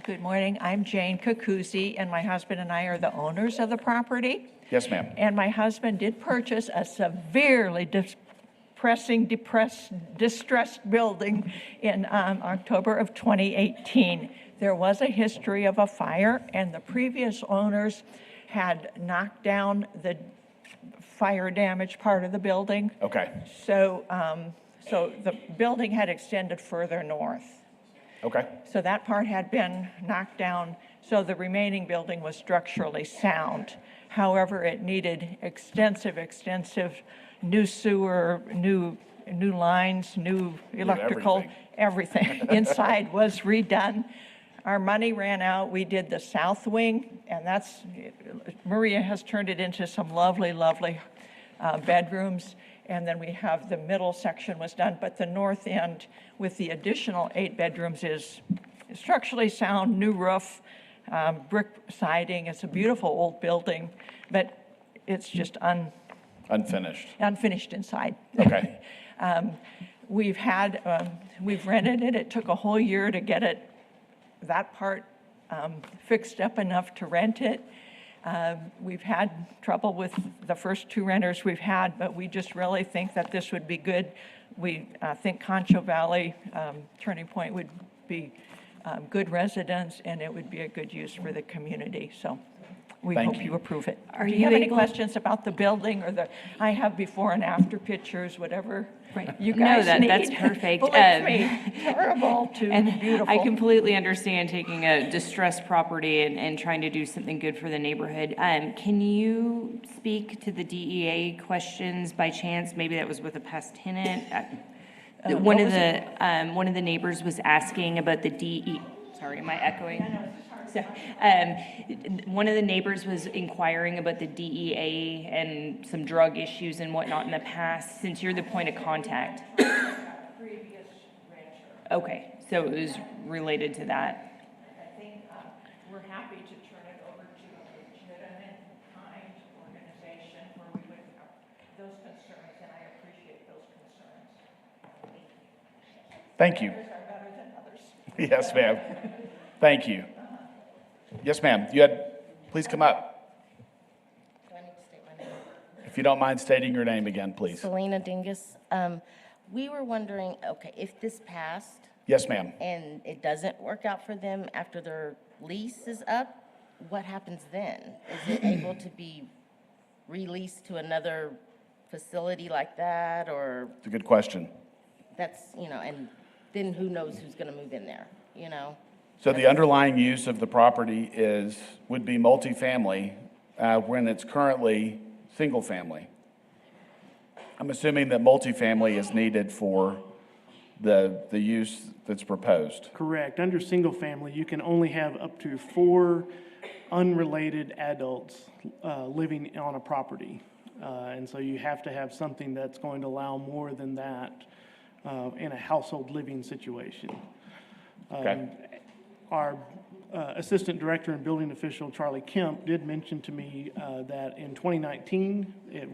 S15: Good morning. I'm Jane Kikuzi, and my husband and I are the owners of the property.
S1: Yes, ma'am.
S15: And my husband did purchase a severely distressed building in October of 2018. There was a history of a fire, and the previous owners had knocked down the fire damaged part of the building.
S1: Okay.
S15: So the building had extended further north.
S1: Okay.
S15: So that part had been knocked down, so the remaining building was structurally sound. However, it needed extensive new sewer, new lines, new electrical, everything. Inside was redone. Our money ran out. We did the south wing, and Maria has turned it into some lovely bedrooms. And then we have the middle section was done, but the north end with the additional 8 bedrooms is structurally sound, new roof, brick siding. It's a beautiful old building, but it's just unfinished inside.
S1: Okay.
S15: We've rented it. It took a whole year to get that part fixed up enough to rent it. We've had trouble with the first 2 renters we've had, but we just really think that this would be good. We think Concho Valley Turning Point would be good residents, and it would be a good use for the community. So we hope you approve it. Do you have any questions about the building or I have before and after pictures, whatever you guys need.
S2: That's perfect.
S15: Believe me, terrible to beautiful.
S2: I completely understand taking a distressed property and trying to do something good for the neighborhood. Can you speak to the DEA questions by chance? Maybe that was with a past tenant. One of the neighbors was asking about the DEA. Sorry, am I echoing? So, one of the neighbors was inquiring about the DEA and some drug issues and whatnot in the past, since you're the point of contact. Okay, so it was related to that.
S15: I think we're happy to turn it over to a legitimate, kind organization where we would have those concerns, and I appreciate those concerns.
S1: Thank you.
S15: Others are better than others.
S1: Yes, ma'am. Thank you. Yes, ma'am. Please come up.
S11: Do I need to state my name?
S1: If you don't mind stating your name again, please.
S11: Selena Dingus. We were wondering, okay, if this passed
S1: Yes, ma'am.
S11: and it doesn't work out for them after their lease is up, what happens then? Is it able to be released to another facility like that, or
S1: It's a good question.
S11: that's, and then who knows who's gonna move in there, you know?
S1: So the underlying use of the property would be multifamily when it's currently single-family. I'm assuming that multifamily is needed for the use that's proposed.
S6: Correct. Under single family, you can only have up to 4 unrelated adults living on a property. And so you have to have something that's going to allow more than that in a household living situation.
S1: Okay.
S6: Our Assistant Director and Building Official, Charlie Kemp, did mention to me that in 2019, it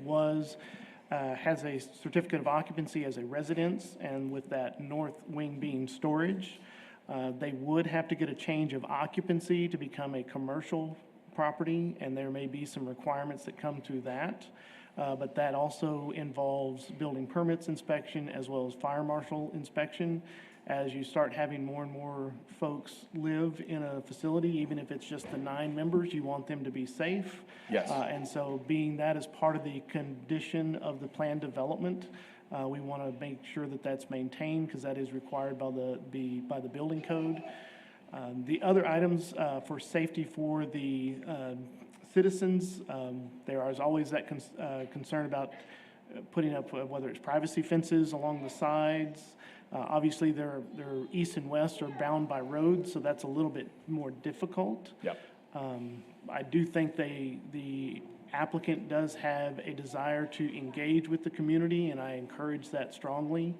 S6: has a certificate of occupancy as a residence, and with that north wing being storage, they would have to get a change of occupancy to become a commercial property, and there may be some requirements that come through that. But that also involves building permits inspection as well as fire marshal inspection. As you start having more and more folks live in a facility, even if it's just the 9 members, you want them to be safe.
S1: Yes.
S6: And so being that as part of the condition of the plan development, we want to make sure that that's maintained because that is required by the building code. The other items for safety for the citizens, there is always that concern about putting up whether it's privacy fences along the sides. Obviously, their east and west are bound by roads, so that's a little bit more difficult.
S1: Yep.
S6: I do think the applicant does have a desire to engage with the community, and I encourage that strongly.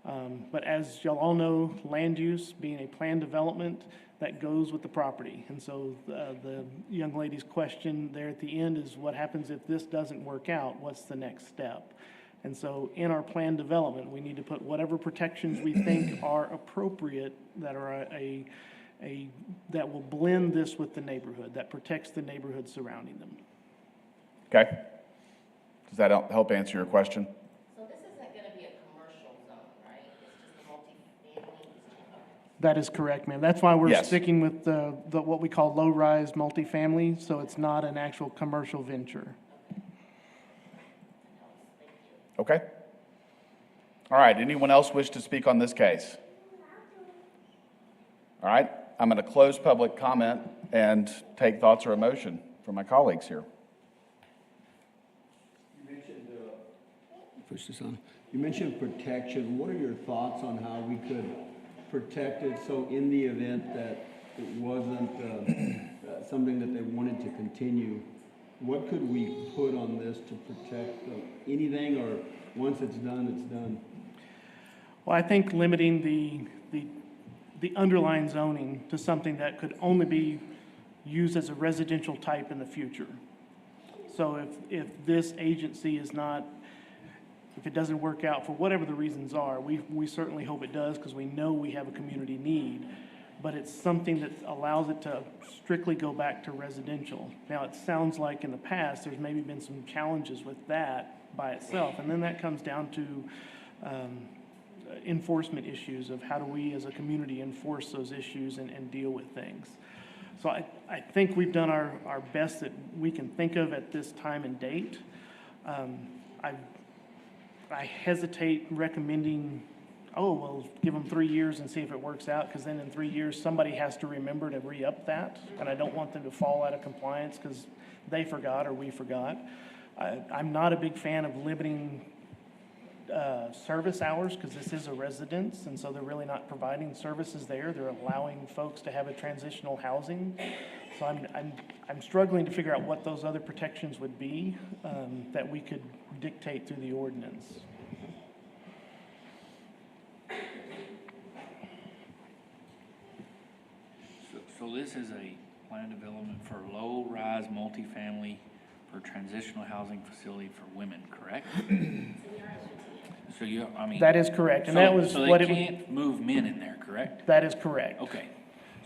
S6: But as y'all all know, land use being a planned development, that goes with the property. And so the young lady's question there at the end is, what happens if this doesn't work out? What's the next step? And so in our plan development, we need to put whatever protections we think are appropriate that are that will blend this with the neighborhood, that protects the neighborhood surrounding them.
S1: Okay. Does that help answer your question?
S11: So this isn't gonna be a commercial zone, right? It's just a multi-family?
S6: That is correct, ma'am. That's why we're
S1: Yes.
S6: sticking with the what we call low-rise multifamily, so it's not an actual commercial venture.
S1: Okay. All right, anyone else wish to speak on this case? All right, I'm going to close public comment and take thoughts or emotion from my colleagues here.
S5: You mentioned protection. What are your thoughts on how we could protect it so in the event that it wasn't something that they wanted to continue, what could we put on this to protect anything, or once it's done, it's done?
S6: Well, I think limiting the underlying zoning to something that could only be used as a residential type in the future. So if this agency is not, if it doesn't work out for whatever the reasons are, we certainly hope it does because we know we have a community need, but it's something that allows it to strictly go back to residential. Now, it sounds like in the past, there's maybe been some challenges with that by itself, and then that comes down to enforcement issues of how do we as a community enforce those issues and deal with things. So I think we've done our best that we can think of at this time and date. I hesitate recommending, give them 3 years and see if it works out, because then in 3 years, somebody has to remember to re-up that, and I don't want them to fall out of compliance because they forgot or we forgot. I'm not a big fan of limiting service hours because this is a residence, and so they're really not providing services there. They're allowing folks to have a transitional housing. So I'm struggling to figure out what those other protections would be that we could dictate through the ordinance.
S9: So this is a plan development for low-rise multifamily for transitional housing facility for women, correct? So you, I mean.
S6: That is correct, and that was
S9: So
S6: what
S9: they
S6: it would,
S9: can't move men in there, correct?
S6: that is correct.
S9: Okay.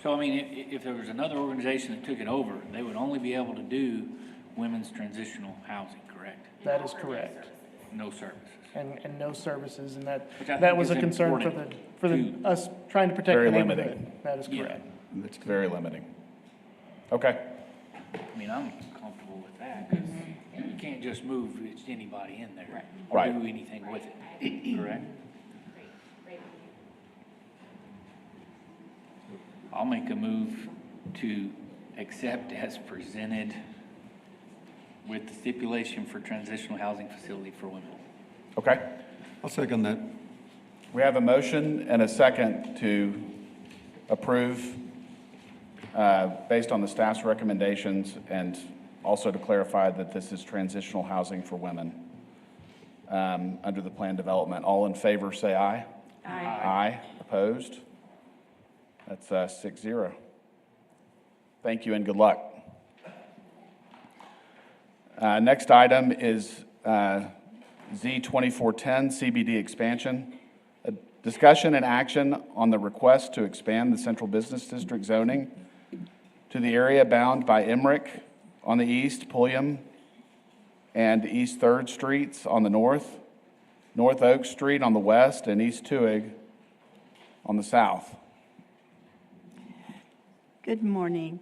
S9: So I mean, if there was another organization that took it over, they would only be able to do women's transitional housing, correct?
S6: That is correct.
S9: No services.
S6: And no services, and that,
S9: Which I
S6: that
S9: think
S6: was
S9: is
S6: a concern
S9: important
S6: for the, us trying to protect
S1: Very
S6: the
S1: limiting.
S6: neighborhood. That is
S9: Yeah.
S6: correct.
S1: It's very limiting. Okay.
S9: I mean, I'm comfortable with that, because you can't just move anybody in there. Or
S1: Right.
S9: do anything with it, correct? I'll make a move to accept as presented with the stipulation for transitional housing facility for women.
S1: Okay.
S5: I'll second that.
S1: We have a motion and a second to approve based on the staff's recommendations, and also to clarify that this is transitional housing for women under the plan development. All in favor, say aye. Aye. Aye. Opposed? That's 6-0. Thank you and good luck. Next item is Z2410, CBD expansion. A discussion and action on the request to expand the Central Business District zoning to the area bound by Emmerich on the east, Pulliam and East 3rd Streets on the north, North Oak Street on the west, and East Tuig on the south.
S16: Good morning,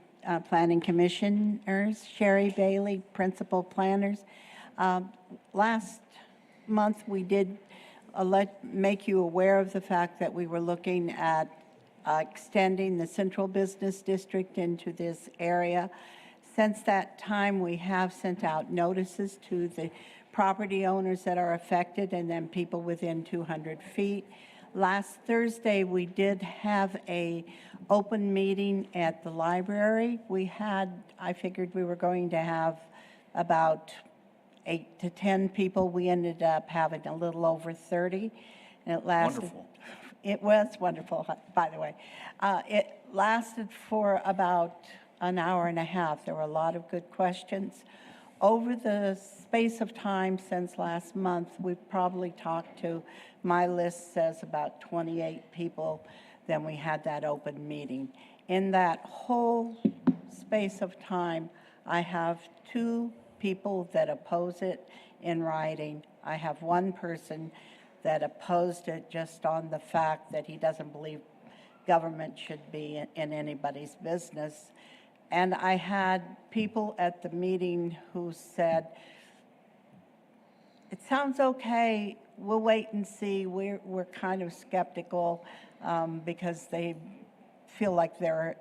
S16: Planning Commissioners. Sherry Bailey, Principal Planners. Last month, we did make you aware of the fact that we were looking at extending the Central Business District into this area. Since that time, we have sent out notices to the property owners that are affected and then people within 200 feet. Last Thursday, we did have a open meeting at the library. I figured we were going to have about 8 to 10 people. We ended up having a little over 30, and it lasted.
S1: Wonderful.
S16: It was wonderful, by the way. It lasted for about an hour and a half. There were a lot of good questions. Over the space of time since last month, we've probably talked to, my list says about 28 people. Then we had that open meeting. In that whole space of time, I have 2 people that oppose it in writing. I have 1 person that opposed it just on the fact that he doesn't believe government should be in anybody's business. And I had people at the meeting who said, it sounds okay, we'll wait and see. We're kind of skeptical because they feel like they're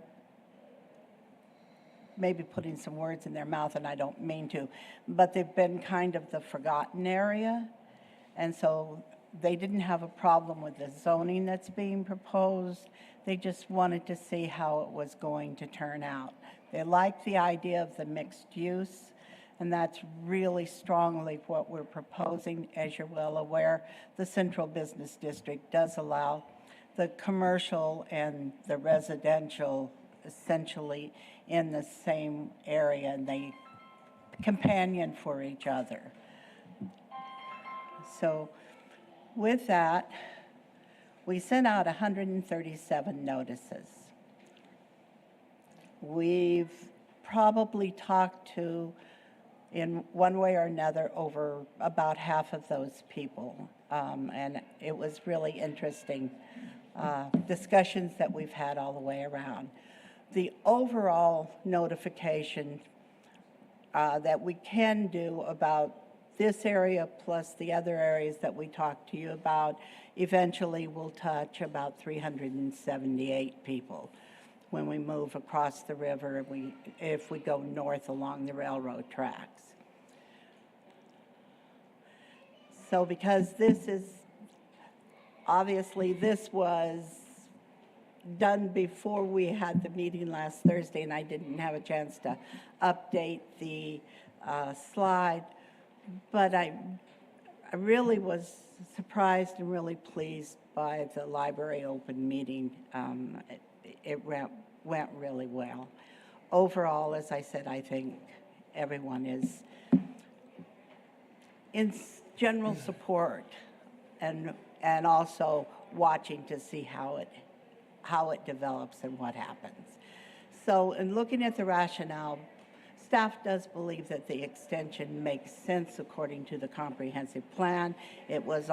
S16: maybe putting some words in their mouth, and I don't mean to, but they've been kind of the forgotten area. And so they didn't have a problem with the zoning that's being proposed. They just wanted to see how it was going to turn out. They like the idea of the mixed use, and that's really strongly what we're proposing. As you're well aware, the Central Business District does allow the commercial and the residential essentially in the same area, and they companion for each other. So with that, we sent out 137 notices. We've probably talked to, in one way or another, over about half of those people. And it was really interesting discussions that we've had all the way around. The overall notification that we can do about this area plus the other areas that we talked to you about eventually will touch about 378 people when we move across the river, if we go north along the railroad tracks. So because this is, obviously this was done before we had the meeting last Thursday, and I didn't have a chance to update the slide, but I really was surprised and really pleased by the library open meeting. It went went really well. Overall, as I said, I think everyone is in general support and also watching to see how it develops and what happens. So in looking at the rationale, staff does believe that the extension makes sense according to the comprehensive plan. It was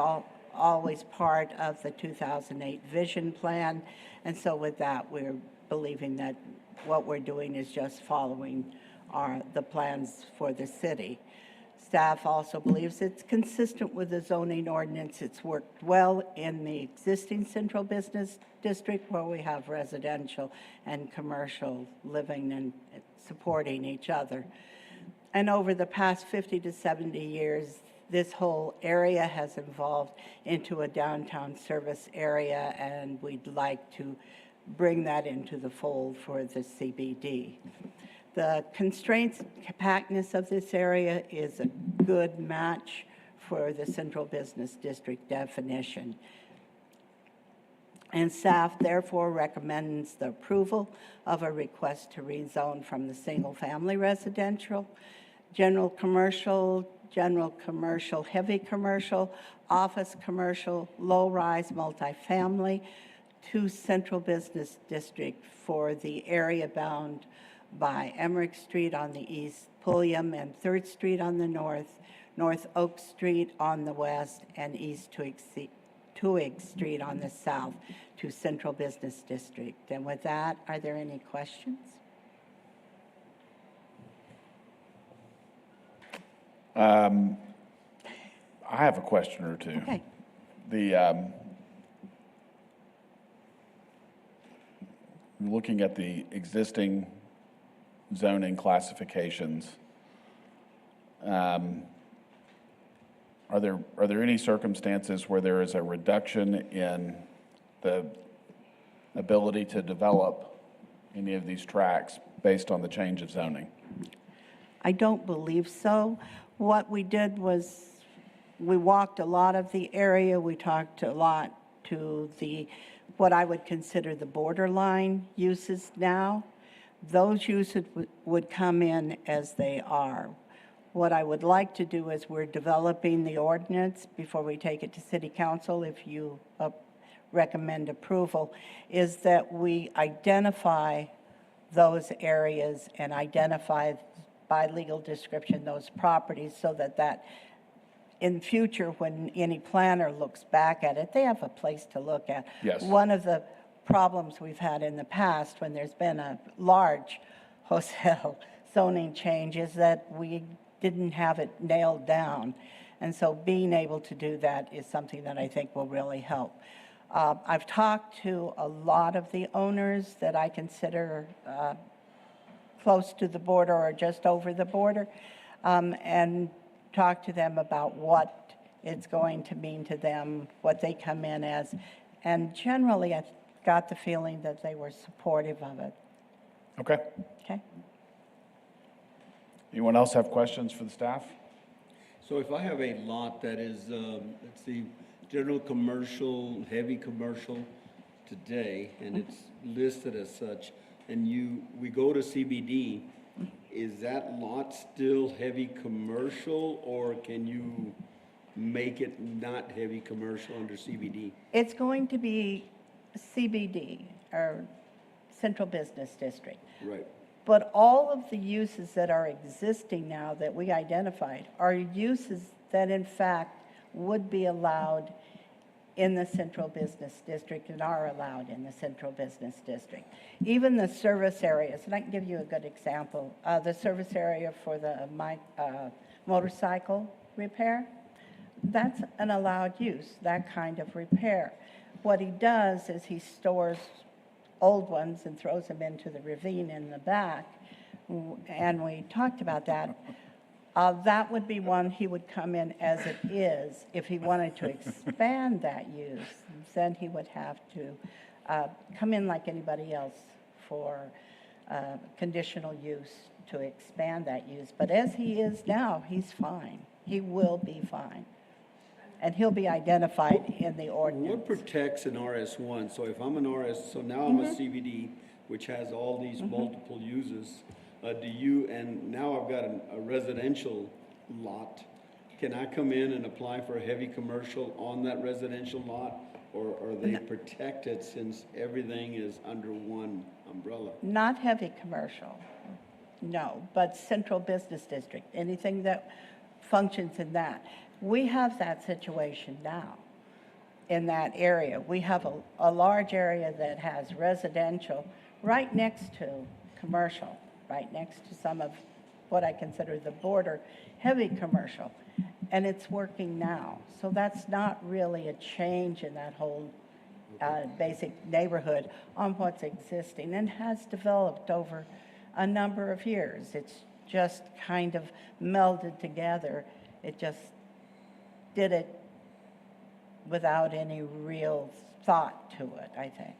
S16: always part of the 2008 vision plan. And so with that, we're believing that what we're doing is just following the plans for the city. Staff also believes it's consistent with the zoning ordinance. It's worked well in the existing central business district where we have residential and commercial living and supporting each other. And over the past 50 to 70 years, this whole area has evolved into a downtown service area, and we'd like to bring that into the fold for the CBD. The constraints, compactness of this area is a good match for the central business district definition. And staff therefore recommends the approval of a request to rezone from the single-family residential, general commercial, heavy commercial, office commercial, low-rise multifamily to central business district for the area bound by Emmerich Street on the east, Pulliam and 3rd Street on the north, North Oak Street on the west, and East Twig Street on the south to Central Business District. And with that, are there any questions?
S1: I have a question or two.
S16: Okay.
S1: Looking at the existing zoning classifications, are there any circumstances where there is a reduction in the ability to develop any of these tracts based on the change of zoning?
S16: I don't believe so. What we did was we walked a lot of the area. We talked a lot to what I would consider the borderline uses now. Those uses would come in as they are. What I would like to do is we're developing the ordinance before we take it to City Council, if you recommend approval, is that we identify those areas and identify by legal description those properties so that in future when any planner looks back at it, they have a place to look at.
S1: Yes.
S16: One of the problems we've had in the past when there's been a large hotel zoning change is that we didn't have it nailed down. And so being able to do that is something that I think will really help. I've talked to a lot of the owners that I consider close to the border or just over the border, and talk to them about what it's going to mean to them, what they come in as. And generally, I got the feeling that they were supportive of it.
S1: Okay.
S16: Okay.
S1: Anyone else have questions for the staff?
S5: So if I have a lot that is, let's see, general commercial, heavy commercial today, and it's listed as such, and we go to CBD, is that lot still heavy commercial, or can you make it not heavy commercial under CBD?
S16: It's going to be CBD, or Central Business District.
S5: Right.
S16: But all of the uses that are existing now that we identified are uses that in fact would be allowed in the Central Business District and are allowed in the Central Business District. Even the service areas, and I can give you a good example, the service area for the motorcycle repair, that's an allowed use, that kind of repair. What he does is he stores old ones and throws them into the ravine in the back, and we talked about that. That would be one he would come in as it is. If he wanted to expand that use, then he would have to come in like anybody else for conditional use to expand that use. But as he is now, he's fine. He will be fine. And he'll be identified in the ordinance.
S5: What protects an RS1? So if I'm an RS, so now I'm a CBD, which has all these multiple uses. And now I've got a residential lot. Can I come in and apply for a heavy commercial on that residential lot? Or are they protected since everything is under one umbrella?
S16: Not heavy commercial, no, but central business district, anything that functions in that. We have that situation now in that area. We have a large area that has residential right next to commercial, right next to some of what I consider the border heavy commercial, and it's working now. So that's not really a change in that whole basic neighborhood on what's existing and has developed over a number of years. It's just kind of melded together. It just did it without any real thought to it, I think.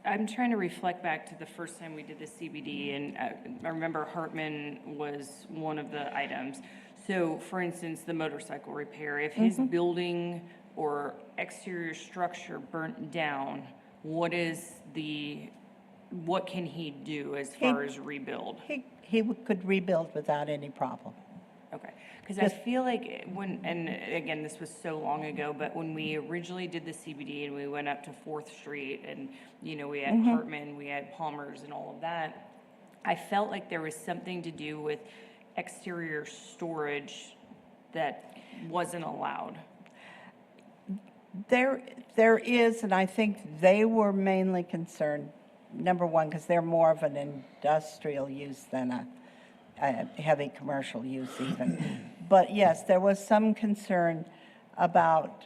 S2: I'm trying to reflect back to the first time we did the CBD, and I remember Hartman was one of the items. So, for instance, the motorcycle repair, if his building or exterior structure burnt down, what can he do as far as rebuild?
S16: He could rebuild without any problem.
S2: Okay, because I feel like and again, this was so long ago, but when we originally did the CBD and we went up to 4th Street and, we had Hartman, we had Palmer's and all of that, I felt like there was something to do with exterior storage that wasn't allowed.
S16: There is, and I think they were mainly concerned, number one, because they're more of an industrial use than a heavy commercial use even. But yes, there was some concern about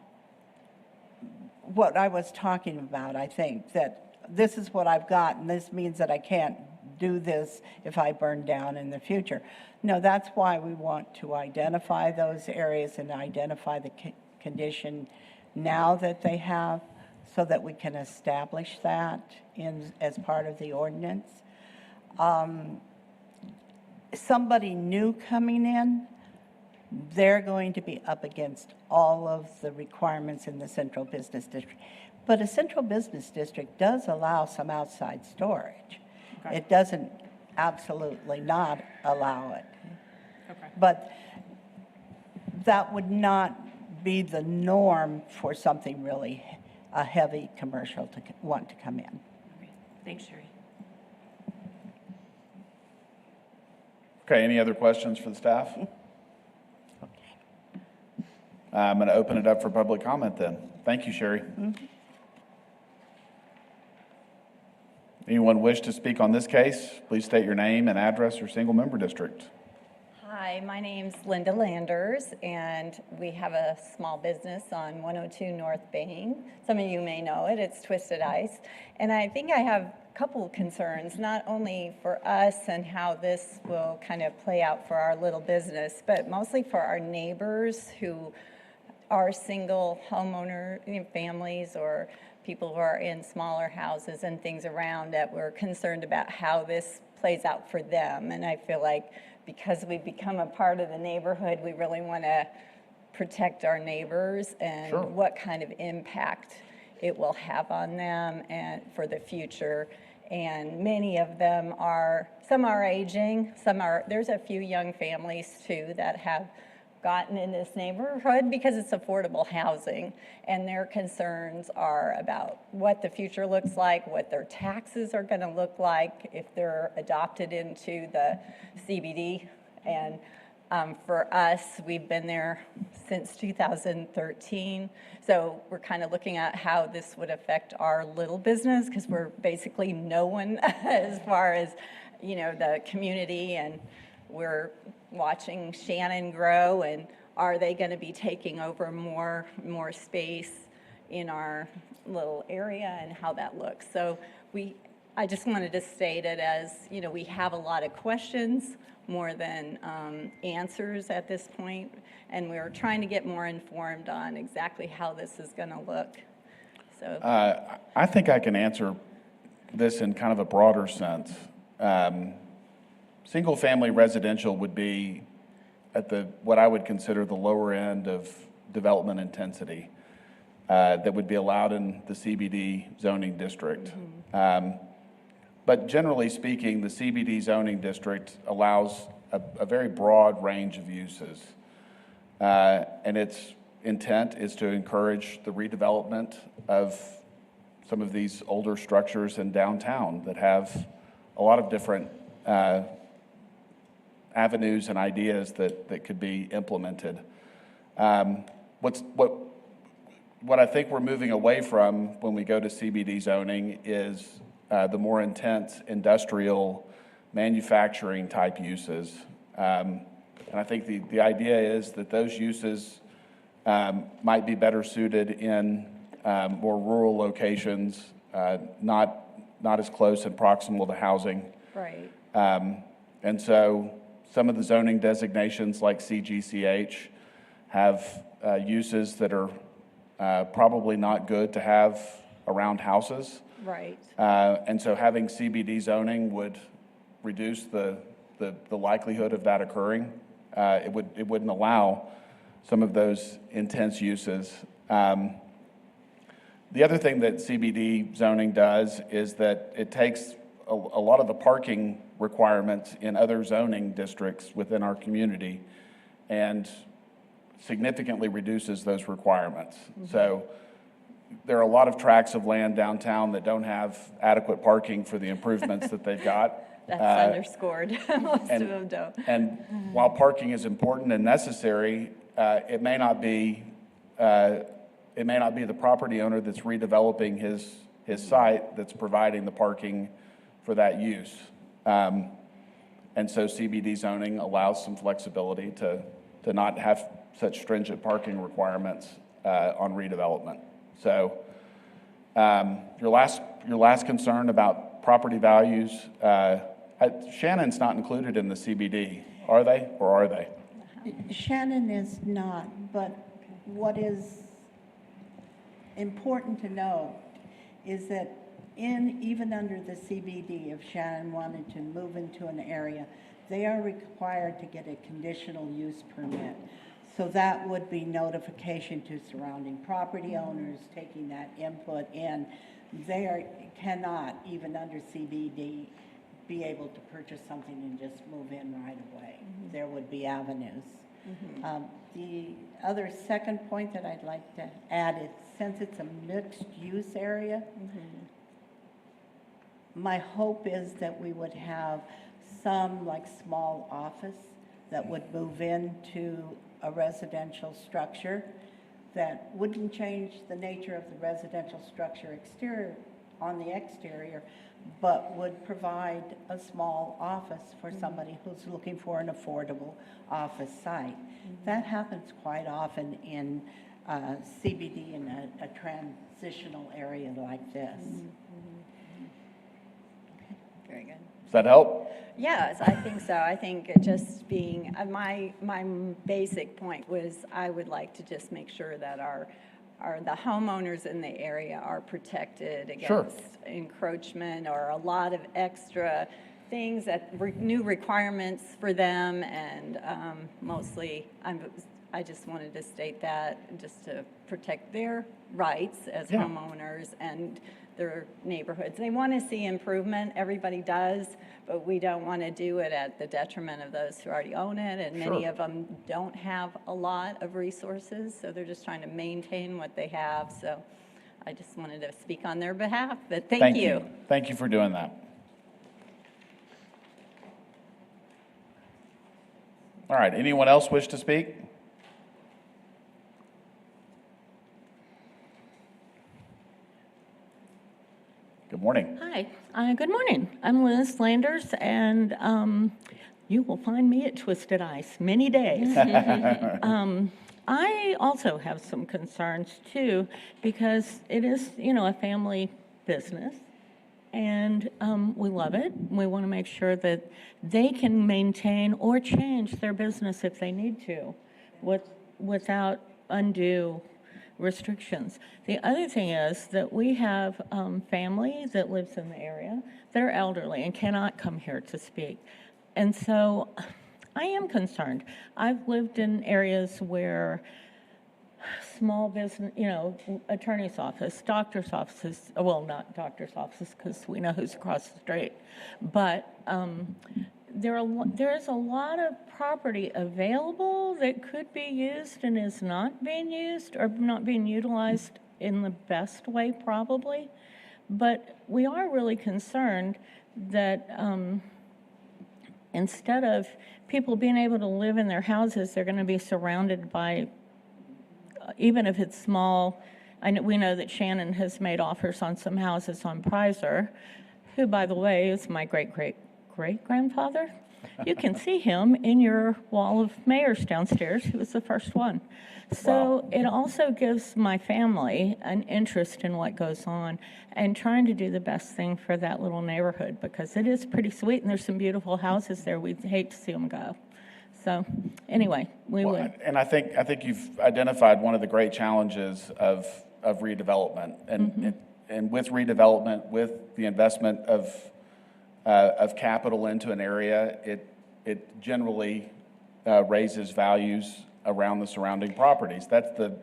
S16: what I was talking about, I think, that this is what I've got, and this means that I can't do this if I burn down in the future. No, that's why we want to identify those areas and identify the condition now that they have, so that we can establish that as part of the ordinance. Somebody new coming in, they're going to be up against all of the requirements in the central business district. But a central business district does allow some outside storage. Okay. It doesn't absolutely not allow it. Okay. But that would not be the norm for something really a heavy commercial to want to come in.
S2: Okay. Thanks, Sherry.
S1: Okay, any other questions for the staff? I'm going to open it up for public comment then. Thank you, Sherry. Anyone wish to speak on this case? Please state your name and address or single member district.
S17: Hi, my name's Linda Landers, and we have a small business on 102 North Bain. Some of you may know it, it's Twisted Ice. And I think I have a couple of concerns, not only for us and how this will kind of play out for our little business, but mostly for our neighbors who are single homeowner families or people who are in smaller houses and things around that we're concerned about how this plays out for them. And I feel like because we've become a part of the neighborhood, we really want to protect our neighbors and what kind of impact it will have on them and for the future. And many of them some are aging, there's a few young families too that have gotten in this neighborhood because it's affordable housing, and their concerns are about what the future looks like, what their taxes are going to look like if they're adopted into the CBD. And for us, we've been there since 2013, so we're kind of looking at how this would affect our little business, because we're basically no one as far as the community, and we're watching Shannon grow, and are they going to be taking over more space in our little area and how that looks. So I just wanted to state it as, we have a lot of questions more than answers at this point, and we're trying to get more informed on exactly how this is going to look. So
S1: I think I can answer this in kind of a broader sense. Single-family residential would be at what I would consider the lower end of development intensity that would be allowed in the CBD zoning district. But generally speaking, the CBD zoning district allows a very broad range of uses. And its intent is to encourage the redevelopment of some of these older structures in downtown that have a lot of different avenues and ideas that could be implemented. What I think we're moving away from when we go to CBD zoning is the more intense industrial manufacturing type uses. And I think the idea is that those uses might be better suited in more rural locations, not as close and proximal to housing.
S17: Right.
S1: And so some of the zoning designations like CGCH have uses that are probably not good to have around houses.
S17: Right.
S1: And so having CBD zoning would reduce the likelihood of that occurring. It wouldn't allow some of those intense uses. The other thing that CBD zoning does is that it takes a lot of the parking requirements in other zoning districts within our community and significantly reduces those requirements. Mm-hmm. So there are a lot of tracts of land downtown that don't have adequate parking for the improvements that they've got.
S17: That's underscored. Most of them don't.
S1: And while parking is important and necessary, it may not be the property owner that's redeveloping his site that's providing the parking for that use. And so CBD zoning allows some flexibility to not have such stringent parking requirements on redevelopment. So your last concern about property values, Shannon's not included in the CBD, are they, or are they?
S16: Shannon is not, but what is important to note is that even under the CBD, if Shannon wanted to move into an area, they are required to get a conditional use permit. So that would be notification to surrounding property owners, taking that input in. They cannot, even under CBD, be able to purchase something and just move in right away. Mm-hmm. There would be avenues. Mm-hmm. The other second point that I'd like to add is, since it's a mixed-use area, mm-hmm. my hope is that we would have some like small office that would move into a residential structure that wouldn't change the nature of the residential structure on the exterior, but would provide a small office for somebody who's looking for an affordable office site. Mm-hmm. That happens quite often in CBD in a transitional area like this. Mm-hmm.
S17: Okay. Very good.
S1: Does that help?
S17: Yes, I think so. I think just being, my basic point was I would like to just make sure that the homeowners in the area are protected against encroachment or a lot of extra things that new requirements for them, and mostly I just wanted to state that just to protect their rights as homeowners and their neighborhoods. They want to see improvement, everybody does, but we don't want to do it at the detriment of those who already own it, and many of them don't have a lot of resources, so they're just trying to maintain what they have. So I just wanted to speak on their behalf, but thank you.
S1: Thank you for doing that. All right, anyone else wish to speak? Good morning.
S18: Hi, good morning. I'm Liz Landers, and you will find me at Twisted Ice many days. I also have some concerns too, because it is, a family business, and we love it. We want to make sure that they can maintain or change their business if they need to, without undue restrictions. The other thing is that we have family that lives in the area that are elderly and cannot come here to speak. And so I am concerned. I've lived in areas where small business, you know, attorney's office, doctor's offices, well, not doctor's offices because we know who's across the street, but there is a lot of property available that could be used and is not being used or not being utilized in the best way probably. But we are really concerned that instead of people being able to live in their houses, they're going to be surrounded by, even if it's small, we know that Shannon has made offers on some houses on Prizer, who, by the way, is my great-great-great-grandfather. You can see him in your wall of mayors downstairs. He was the first one. So it also gives my family an interest in what goes on and trying to do the best thing for that little neighborhood because it is pretty sweet and there's some beautiful houses there. We'd hate to see them go. So anyway, we would.
S1: And I think you've identified one of the great challenges of redevelopment. And with redevelopment, with the investment of capital into an area, it generally raises values around the surrounding properties. That's the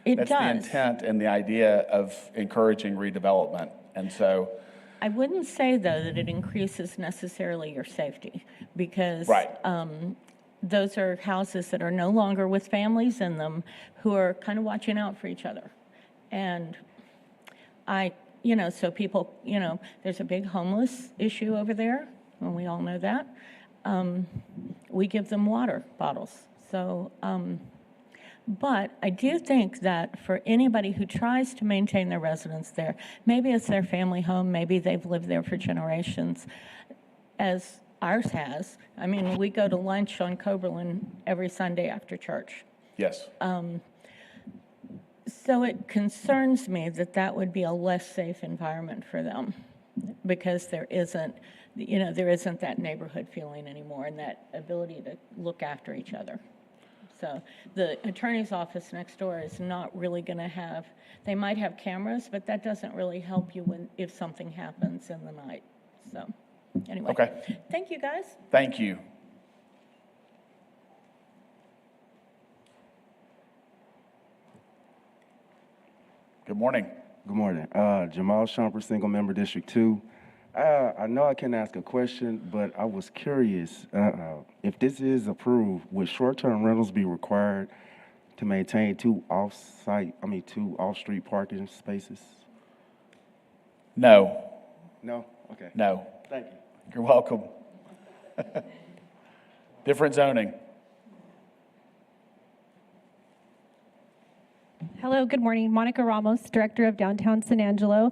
S1: intent and the idea of encouraging redevelopment. And so
S18: I wouldn't say, though, that it increases necessarily your safety because those are houses that are no longer with families in them who are kind of watching out for each other. And so people, there's a big homeless issue over there, and we all know that. We give them water bottles. So, but I do think that for anybody who tries to maintain their residence there, maybe it's their family home, maybe they've lived there for generations, as ours has. I mean, we go to lunch on Coberlin every Sunday after church.
S1: Yes.
S18: So it concerns me that that would be a less safe environment for them because there isn't that neighborhood feeling anymore and that ability to look after each other. So the attorney's office next door is not really going to have, they might have cameras, but that doesn't really help you if something happens in the night. So anyway.
S1: Okay.
S18: Thank you, guys.
S1: Thank you. Good morning.
S19: Good morning. Jamal Shumper, single member District 2. I know I can ask a question, but I was curious, if this is approved, would short-term rentals be required to maintain two off-street parking spaces?
S1: No.
S19: No? Okay.
S1: No.
S19: Thank you.
S1: You're welcome. Different zoning.
S20: Hello, good morning. Monica Ramos, Director of Downtown San Angelo.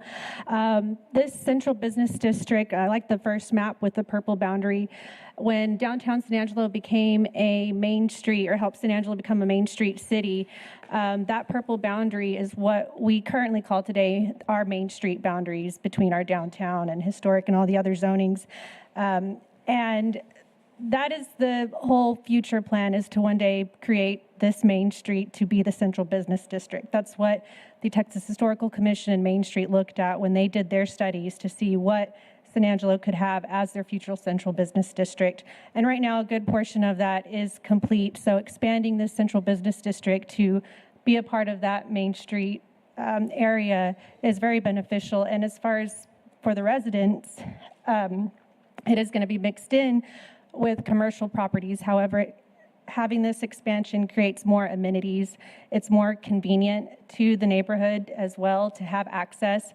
S20: This central business district, I like the first map with the purple boundary. When Downtown San Angelo became a main street, or helped San Angelo become a main street city, that purple boundary is what we currently call today our main street boundaries between our downtown and historic and all the other zonings. And that is the whole future plan, is to one day create this main street to be the central business district. That's what the Texas Historical Commission and Main Street looked at when they did their studies to see what San Angelo could have as their future central business district. And right now, a good portion of that is complete. So expanding this central business district to be a part of that Main Street area is very beneficial. And as far as for the residents, it is going to be mixed in with commercial properties. However, having this expansion creates more amenities. It's more convenient to the neighborhood as well to have access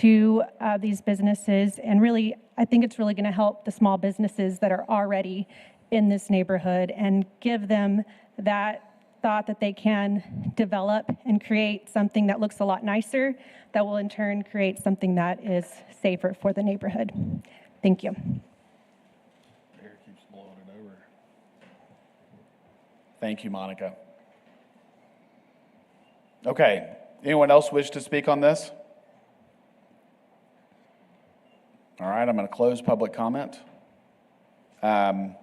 S20: to these businesses. And really, I think it's really going to help the small businesses that are already in this neighborhood and give them that thought that they can develop and create something that looks a lot nicer, that will in turn create something that is safer for the neighborhood. Thank you.
S1: Thank you, Monica. Okay, anyone else wish to speak on this? All right, I'm going to close public comment. As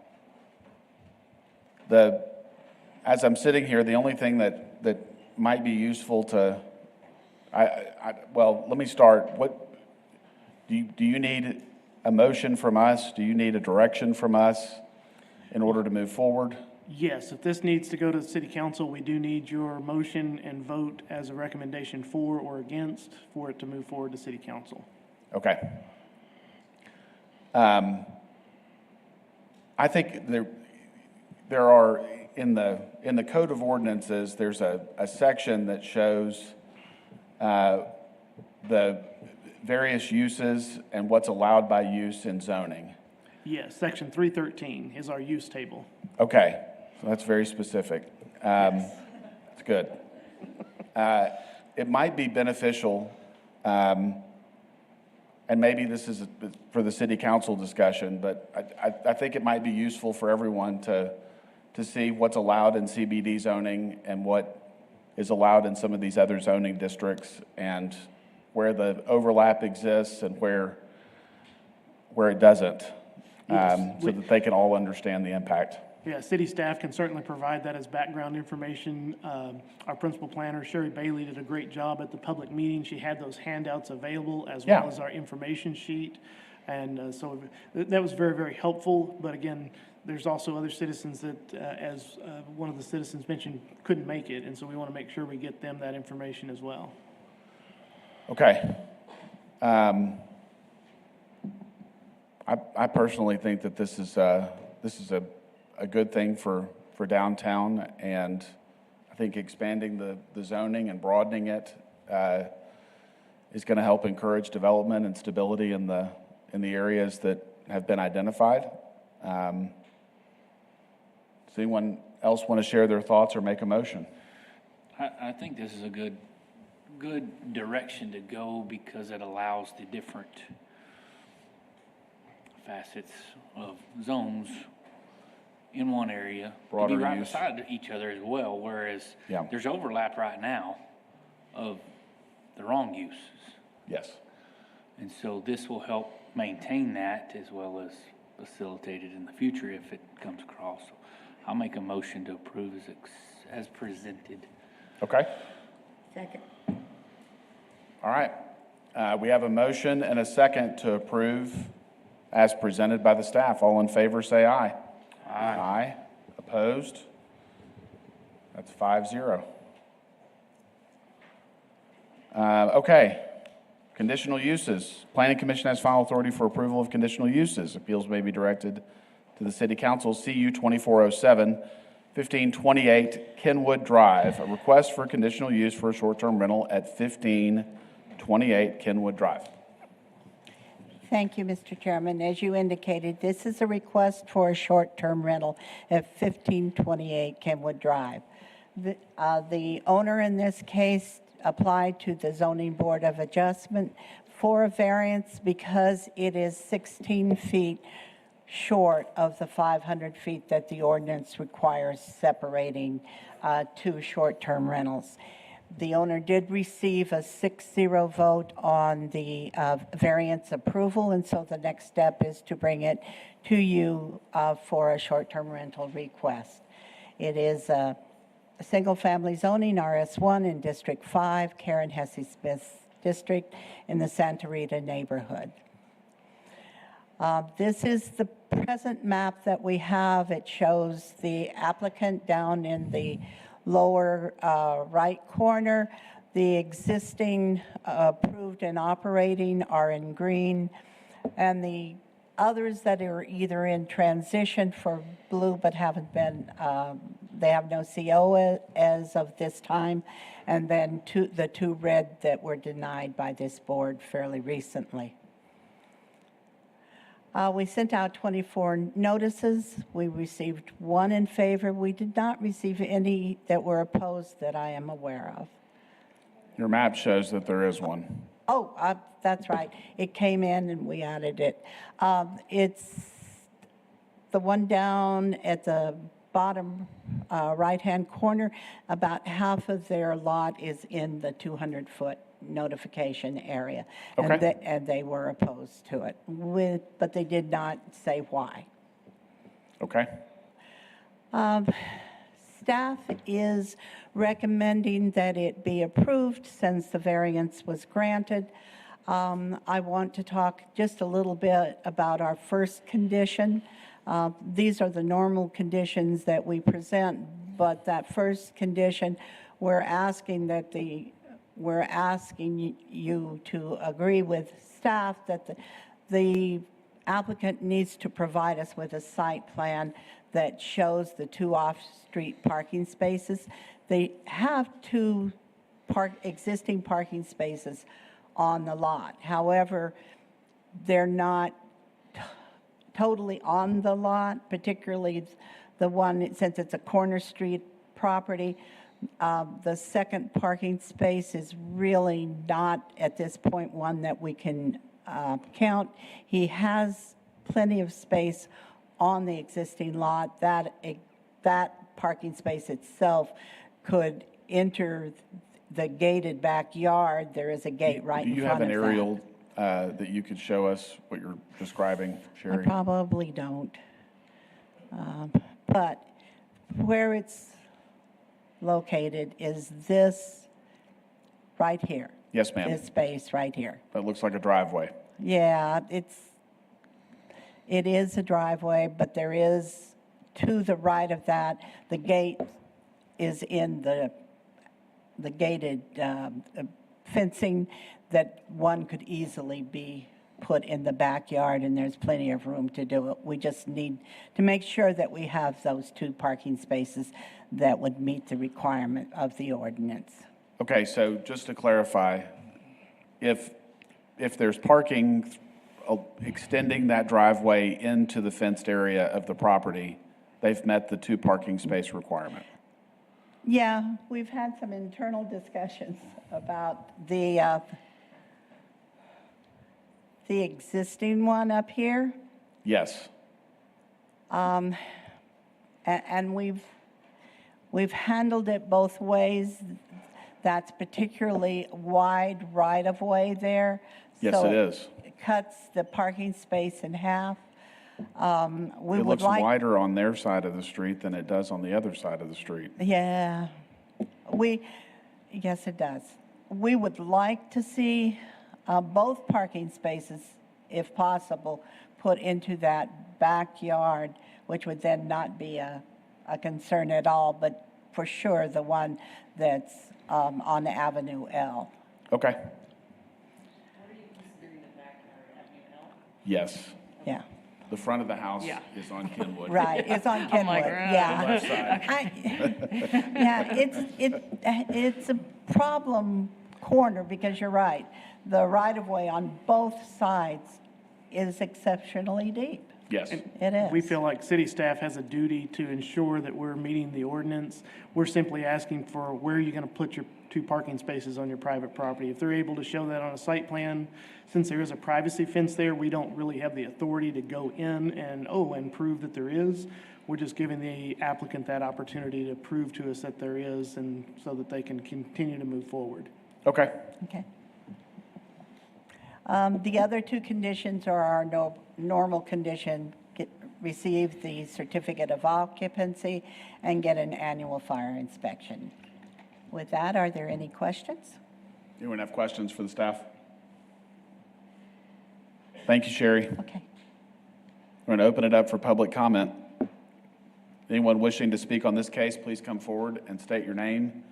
S1: I'm sitting here, the only thing that might be useful to, well, let me start. What do you need a motion from us? Do you need a direction from us in order to move forward?
S6: Yes, if this needs to go to the city council, we do need your motion and vote as a recommendation for or against for it to move forward to city council.
S1: Okay. I think there are, in the Code of Ordinances, there's a section that shows the various uses and what's allowed by use in zoning.
S6: Yes, section 313 is our use table.
S1: Okay, so that's very specific. It's good. It might be beneficial, and maybe this is for the city council discussion, but I think it might be useful for everyone to see what's allowed in CBD zoning and what is allowed in some of these other zoning districts, and where the overlap exists and where it doesn't, so that they can all understand the impact.
S6: Yeah, city staff can certainly provide that as background information. Our principal planner, Sherry Bailey, did a great job at the public meeting. She had those handouts available as well as our information sheet. And so that was very, very helpful. But again, there's also other citizens that, as one of the citizens mentioned, couldn't make it. And so we want to make sure we get them that information as well.
S1: Okay. I personally think that this is a good thing for downtown, and I think expanding the zoning and broadening it is going to help encourage development and stability in the areas that have been identified. Does anyone else want to share their thoughts or make a motion?
S9: I think this is a good direction to go because it allows the different facets of zones in one area to be right beside each other as well, whereas there's overlap right now of the wrong uses.
S1: Yes.
S9: And so this will help maintain that as well as facilitate it in the future if it comes across. So I'll make a motion to approve as presented.
S1: Okay.
S7: Second.
S1: All right. We have a motion and a second to approve as presented by the staff. All in favor, say aye.
S9: Aye.
S1: Aye. Opposed? That's 5-0. Okay. Conditional uses. Planning Commission has final authority for approval of conditional uses. Appeals may be directed to the City Council. CU 2407, 1528 Kenwood Drive. A request for conditional use for a short-term rental at 1528 Kenwood Drive.
S16: Thank you, Mr. Chairman. As you indicated, this is a request for a short-term rental at 1528 Kenwood Drive. The owner in this case applied to the Zoning Board of Adjustment for a variance because it is 16 feet short of the 500 feet that the ordinance requires separating two short-term rentals. The owner did receive a 6-0 vote on the variance approval, and so the next step is to bring it to you for a short-term rental request. It is a single-family zoning, RS1 in District 5, Karen Hesse-Smith's district in the Santa Rita neighborhood. This is the present map that we have. It shows the applicant down in the lower right corner. The existing approved and operating are in green, and the others that are either in transition for blue but haven't been, they have no CO as of this time, and then the two red that were denied by this board fairly recently. We sent out 24 notices. We received one in favor. We did not receive any that were opposed that I am aware of.
S1: Your map shows that there is one.
S16: Oh, that's right. It came in and we added it. It's the one down at the bottom right-hand corner. About half of their lot is in the 200-foot notification area.
S1: Okay.
S16: And they were opposed to it, but they did not say why.
S1: Okay.
S16: Staff is recommending that it be approved since the variance was granted. I want to talk just a little bit about our first condition. These are the normal conditions that we present, but that first condition, we're asking you to agree with staff that the applicant needs to provide us with a site plan that shows the 2 off-street parking spaces. They have 2 existing parking spaces on the lot. However, they're not totally on the lot, particularly the one, since it's a corner street property. The second parking space is really not, at this point, one that we can count. He has plenty of space on the existing lot. That parking space itself could enter the gated backyard. There is a gate right in front of that.
S1: Do you have an aerial that you could show us what you're describing, Sherry?
S16: I probably don't. But where it's located is this right here.
S1: Yes, ma'am.
S16: This space right here.
S1: That looks like a driveway.
S16: Yeah, it is a driveway, but there is, to the right of that, the gate is in the gated fencing that one could easily be put in the backyard, and there's plenty of room to do it. We just need to make sure that we have those 2 parking spaces that would meet the requirement of the ordinance.
S1: Okay, so just to clarify, if there's parking extending that driveway into the fenced area of the property, they've met the 2 parking space requirement.
S16: Yeah, we've had some internal discussions about the existing one up here.
S1: Yes.
S16: And we've handled it both ways. That's particularly wide right-of-way there.
S1: Yes,
S16: so
S1: it is.
S16: It cuts the parking space in half.
S1: It looks wider on their side of the street than it does on the other side of the street.
S16: Yeah, yes, it does. We would like to see both parking spaces, if possible, put into that backyard, which would then not be a concern at all, but for sure the one that's on Avenue L.
S1: Okay. What are you considering the backyard, Avenue L? Yes.
S16: Yeah.
S1: The front of the house is on Kenwood.
S16: Right, it's on Kenwood, yeah. It's a problem corner, because you're right. The right-of-way on both sides is exceptionally deep.
S1: Yes.
S16: It is.
S6: We feel like city staff has a duty to ensure that we're meeting the ordinance. We're simply asking for where you're going to put your 2 parking spaces on your private property. If they're able to show that on a site plan, since there is a privacy fence there, we don't really have the authority to go in and prove that there is. We're just giving the applicant that opportunity to prove to us that there is, and so that they can continue to move forward.
S1: Okay.
S16: Okay. The other 2 conditions are our normal condition: receive the certificate of occupancy and get an annual fire inspection. With that, are there any questions?
S1: Anyone have questions for the staff? Thank you, Sherry.
S16: Okay.
S1: We're going to open it up for public comment. Anyone wishing to speak on this case, please come forward and state your name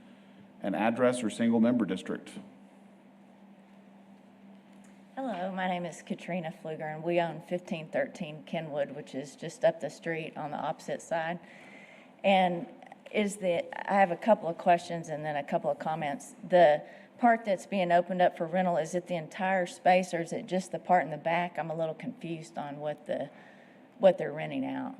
S1: and address or single member district.
S21: Hello, my name is Katrina Pfluger, and we own 1513 Kenwood, which is just up the street on the opposite side. And I have a couple of questions and then a couple of comments. The part that's being opened up for rental, is it the entire space, or is it just the part in the back? I'm a little confused on what they're renting out.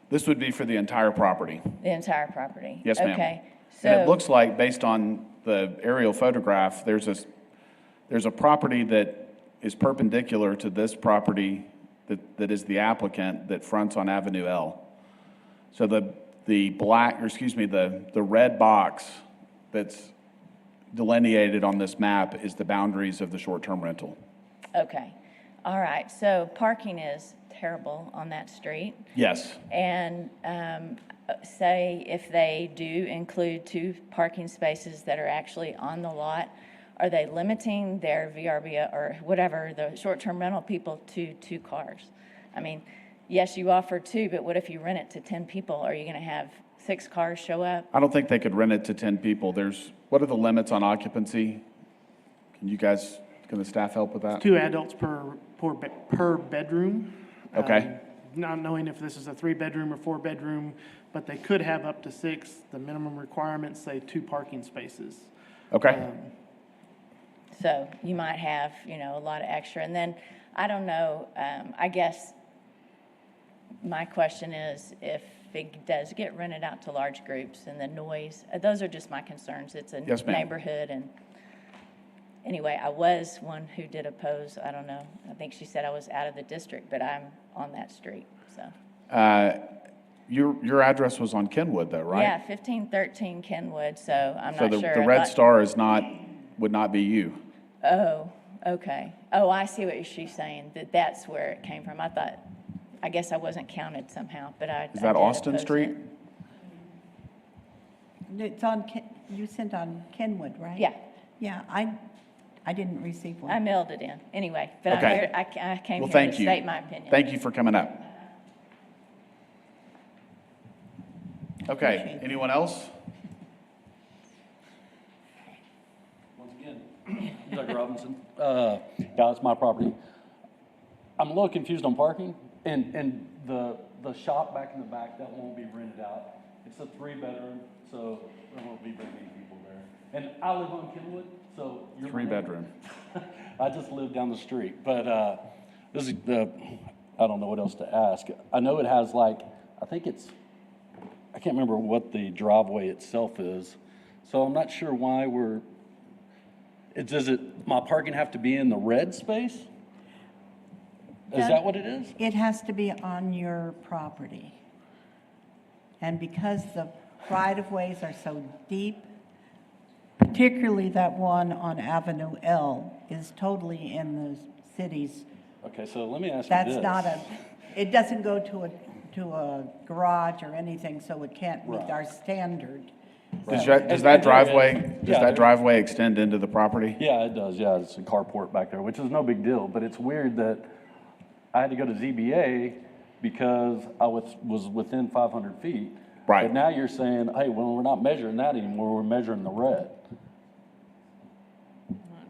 S1: This would be for the entire property.
S21: The entire property?
S1: Yes, ma'am.
S21: Okay.
S1: So, and it looks like, based on the aerial photograph, there's a property that is perpendicular to this property that is the applicant, that fronts on Avenue L. So the red box that's delineated on this map is the boundaries of the short-term rental.
S21: Okay. All right. So parking is terrible on that street.
S1: Yes.
S21: And say if they do include 2 parking spaces that are actually on the lot, are they limiting their VRBO or whatever, the short-term rental people to 2 cars? I mean, yes, you offer 2, but what if you rent it to 10 people? Are you going to have 6 cars show up?
S1: I don't think they could rent it to 10 people. What are the limits on occupancy? Can the staff help with that?
S6: 2 adults per bedroom.
S1: Okay.
S6: Not knowing if this is a 3-bedroom or 4-bedroom, but they could have up to 6. The minimum requirements say 2 parking spaces.
S1: Okay.
S21: So you might have, a lot of extra. And then, I don't know, I guess my question is if it does get rented out to large groups and the noise, those are just my concerns. It's a
S1: Yes, ma'am.
S21: neighborhood. And anyway, I was one who did oppose, I don't know, I think she said I was out of the district, but I'm on that street, so.
S1: Your address was on Kenwood though, right?
S21: Yeah, 1513 Kenwood, so I'm
S1: So
S21: not sure.
S1: the red star would not be you.
S21: Oh, okay. Oh, I see what she's saying, that's where it came from. I guess I wasn't counted somehow, but I
S1: Is that
S21: did
S1: Austin
S21: oppose
S1: Street?
S21: it.
S16: It's on, you sent on Kenwood, right?
S21: Yeah.
S16: Yeah, I didn't receive one.
S21: I mailed it in, anyway, but I'm
S1: Okay.
S21: here, I came
S1: Well,
S21: here
S1: thank
S21: to
S1: you.
S21: state my opinion.
S1: Thank you for coming up. Okay, anyone else?
S3: Once again, Doug Robinson. Yeah, it's my property. I'm a little confused on parking, and the shop back in the back, that won't be rented out. It's a 3-bedroom, so there won't be very many people there. And I live on Kenwood, so you're my neighbor.
S1: 3-bedroom.
S3: I just live down the street, but this is I don't know what else to ask. I know it has I can't remember what the driveway itself is, so I'm not sure why does my parking have to be in the red space? Is that what it is?
S16: It has to be on your property. And because the right-of-ways are so deep, particularly that one on Avenue L is totally in the city's.
S3: Okay, so let me ask you
S16: That's
S3: this.
S16: not it doesn't go to a garage or anything, so it can't meet
S3: Right.
S16: our standard.
S1: Does that driveway extend into the property?
S3: Yeah, it does, yeah, it's a carport back there, which is no big deal, but it's weird that I had to go to ZBA because I was within 500 feet.
S1: Right.
S3: But now you're saying, hey, well, we're not measuring that anymore, we're measuring the red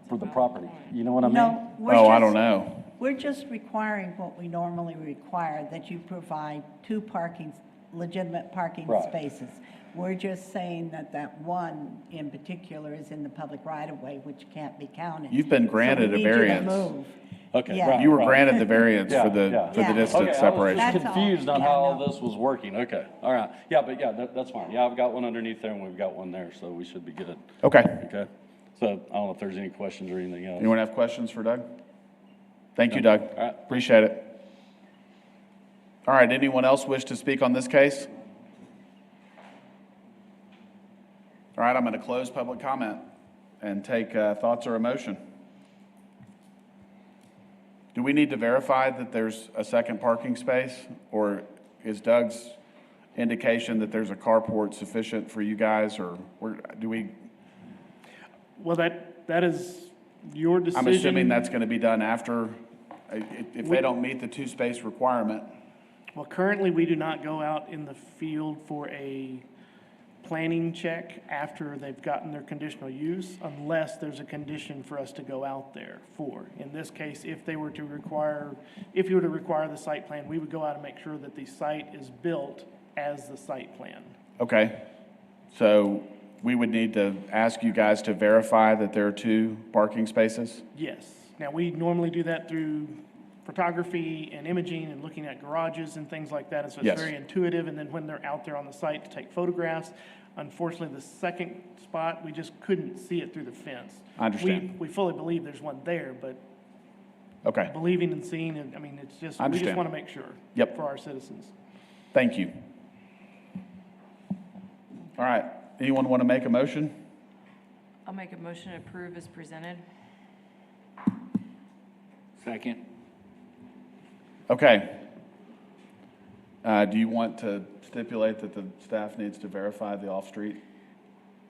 S3: for the property. You know what I mean?
S16: No,
S1: I don't know.
S16: We're just requiring what we normally require, that you provide 2 legitimate parking
S3: Right.
S16: spaces. We're just saying that one in particular is in the public right-of-way, which can't be counted.
S1: You've been granted a variance.
S16: So we need you to move.
S3: Okay,
S16: Yeah.
S3: right.
S1: You were
S3: right.
S1: granted the variance
S3: Yeah,
S1: for the
S3: yeah.
S1: distance
S3: Okay, I was
S1: separation.
S3: just
S16: That's all.
S3: confused on
S16: Yeah,
S3: how all
S16: no.
S3: this was working. Okay, all right. Yeah, but yeah, that's fine. Yeah, I've got one underneath there and we've got one there, so we should be good.
S1: Okay.
S3: Okay. So I don't know if there's any questions or anything else.
S1: Anyone have questions for Doug? Thank you, Doug.
S3: All right.
S1: Appreciate it. All right, anyone else wish to speak on this case? All right, I'm going to close public comment and take thoughts or emotion. Do we need to verify that there's a second parking space, or is Doug's indication that there's a carport sufficient for you guys, or do we?
S6: Well, that is your decision.
S1: I'm assuming that's going to be done after, if they don't meet the 2-space requirement.
S6: Well, currently, we do not go out in the field for a planning check after they've gotten their conditional use unless there's a condition for us to go out there for. In this case, if you were to require the site plan, we would go out and make sure that the site is built as the site plan.
S1: Okay, so we would need to ask you guys to verify that there are 2 parking spaces?
S6: Yes. Now, we normally do that through photography and imaging and looking at garages and things like that, and so it's
S1: Yes.
S6: very intuitive, and then when they're out there on the site to take photographs, unfortunately, the second spot, we just couldn't see it through the fence.
S1: I understand.
S6: We fully believe there's one there, but
S1: Okay,
S6: believing and seeing, I mean, it's just,
S1: I
S6: we just
S1: understand.
S6: want to make sure.
S1: Yep.
S6: For our citizens.
S1: thank you. All right, anyone want to make a motion?
S2: I'll make a motion to approve as presented.
S9: Second.
S1: Okay. Do you want to stipulate that the staff needs to verify the off-street?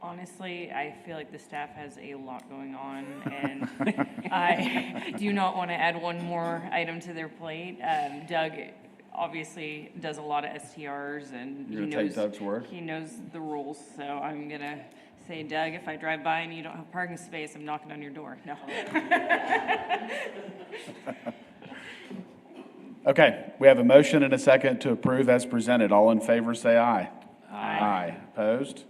S2: Honestly, I feel like the staff has a lot going on, and I do not want to add one more item to their plate. Doug obviously does a lot of STRs, and
S1: You're gonna take Doug's word?
S2: he knows the rules, so I'm gonna say, Doug, if I drive by and you don't have parking space, I'm knocking on your door. No.
S1: Okay, we have a motion and a second to approve as presented. All in favor, say aye.
S2: Aye.
S1: Opposed?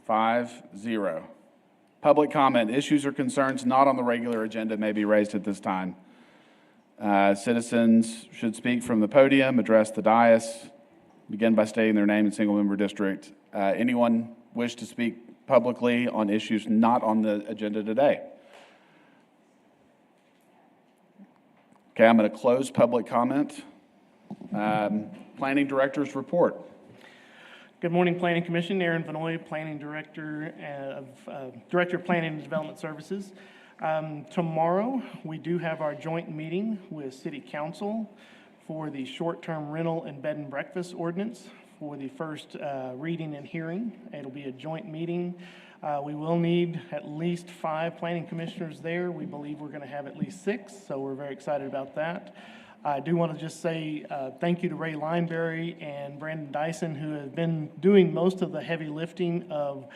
S1: 5-0. Public comment. Issues or concerns not on the regular agenda may be raised at this time. Citizens should speak from the podium, address the dais, begin by stating their name and single-member district. Anyone wish to speak publicly on issues not on the agenda today? Okay, I'm going to close public comment. Planning Director's report.
S6: Good morning, Planning Commission. Aaron Vanoy, Planning Director Director of Planning and Development Services. Tomorrow, we do have our joint meeting with City Council for the short-term rental and bed and breakfast ordinance for the first reading and hearing. It'll be a joint meeting. We will need at least 5 planning commissioners there. We believe we're going to have at least 6, so we're very excited about that. I do want to just say thank you to Ray Lineberry and Brandon Dyson, who have been doing most of the heavy lifting of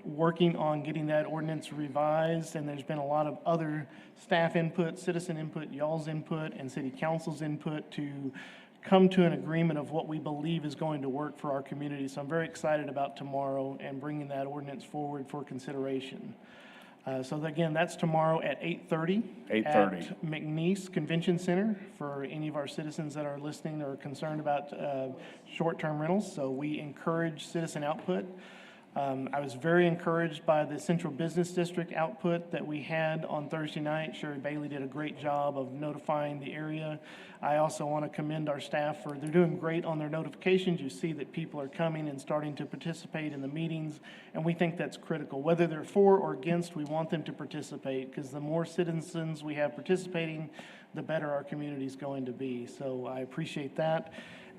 S6: working on getting that ordinance revised, and there's been a lot of other staff input, citizen input, y'all's input, and city council's input to come to an agreement of what we believe is going to work for our community. So I'm very excited about tomorrow and bringing that ordinance forward for consideration. So again, that's tomorrow at 8:30.
S1: 8:30.
S6: At McNeese Convention Center for any of our citizens that are listening or concerned about short-term rentals. So we encourage citizen output. I was very encouraged by the Central Business District output that we had on Thursday night. Sherry Bailey did a great job of notifying the area. I also want to commend our staff for, they're doing great on their notifications. You see that people are coming and starting to participate in the meetings, and we think that's critical. Whether they're for or against, we want them to participate, because the more citizens we have participating, the better our community is going to be. So I appreciate that.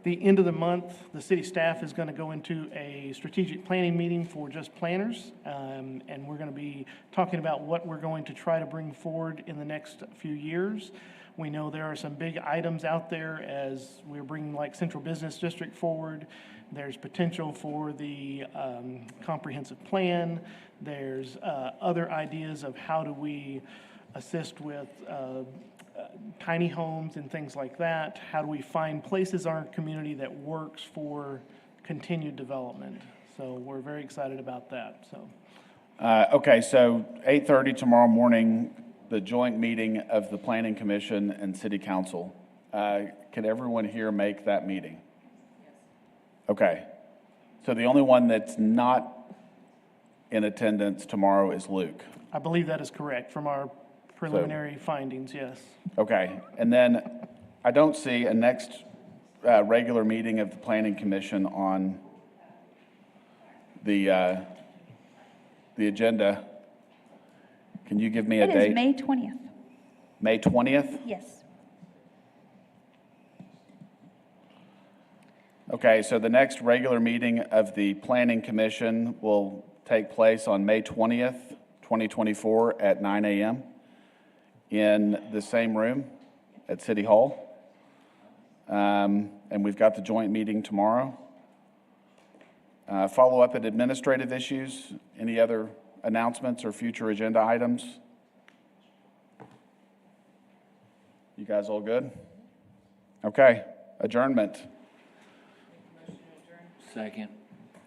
S6: The end of the month, the city staff is going to go into a strategic planning meeting for just planners, and we're going to be talking about what we're going to try to bring forward in the next few years. We know there are some big items out there as we're bringing like Central Business District forward. There's potential for the comprehensive plan. There's other ideas of how do we assist with tiny homes and things like that. How do we find places in our community that works for continued development? So we're very excited about that. So,
S1: Okay, so 8:30 tomorrow morning, the joint meeting of the Planning Commission and City Council. Can everyone here make that meeting? Yes. Okay. So the only one that's not in attendance tomorrow is Luke.
S6: I believe that is correct from our preliminary findings, yes.
S1: Okay, and then I don't see a next regular meeting of the Planning Commission on the agenda. Can you give me a date?
S8: It is May 20th.
S1: May 20th?
S8: Yes.
S1: Okay, so the next regular meeting of the Planning Commission will take place on May 20th, 2024 at 9 a.m. in the same room at City Hall. And we've got the joint meeting tomorrow. Follow-up at administrative issues. Any other announcements or future agenda items? You guys all good? Okay, adjournment.
S9: Second.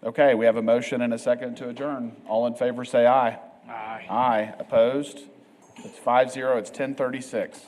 S1: Okay, we have a motion and a second to adjourn. All in favor say aye.
S9: Aye.
S1: Aye. Opposed? It's 5-0. It's 10:36.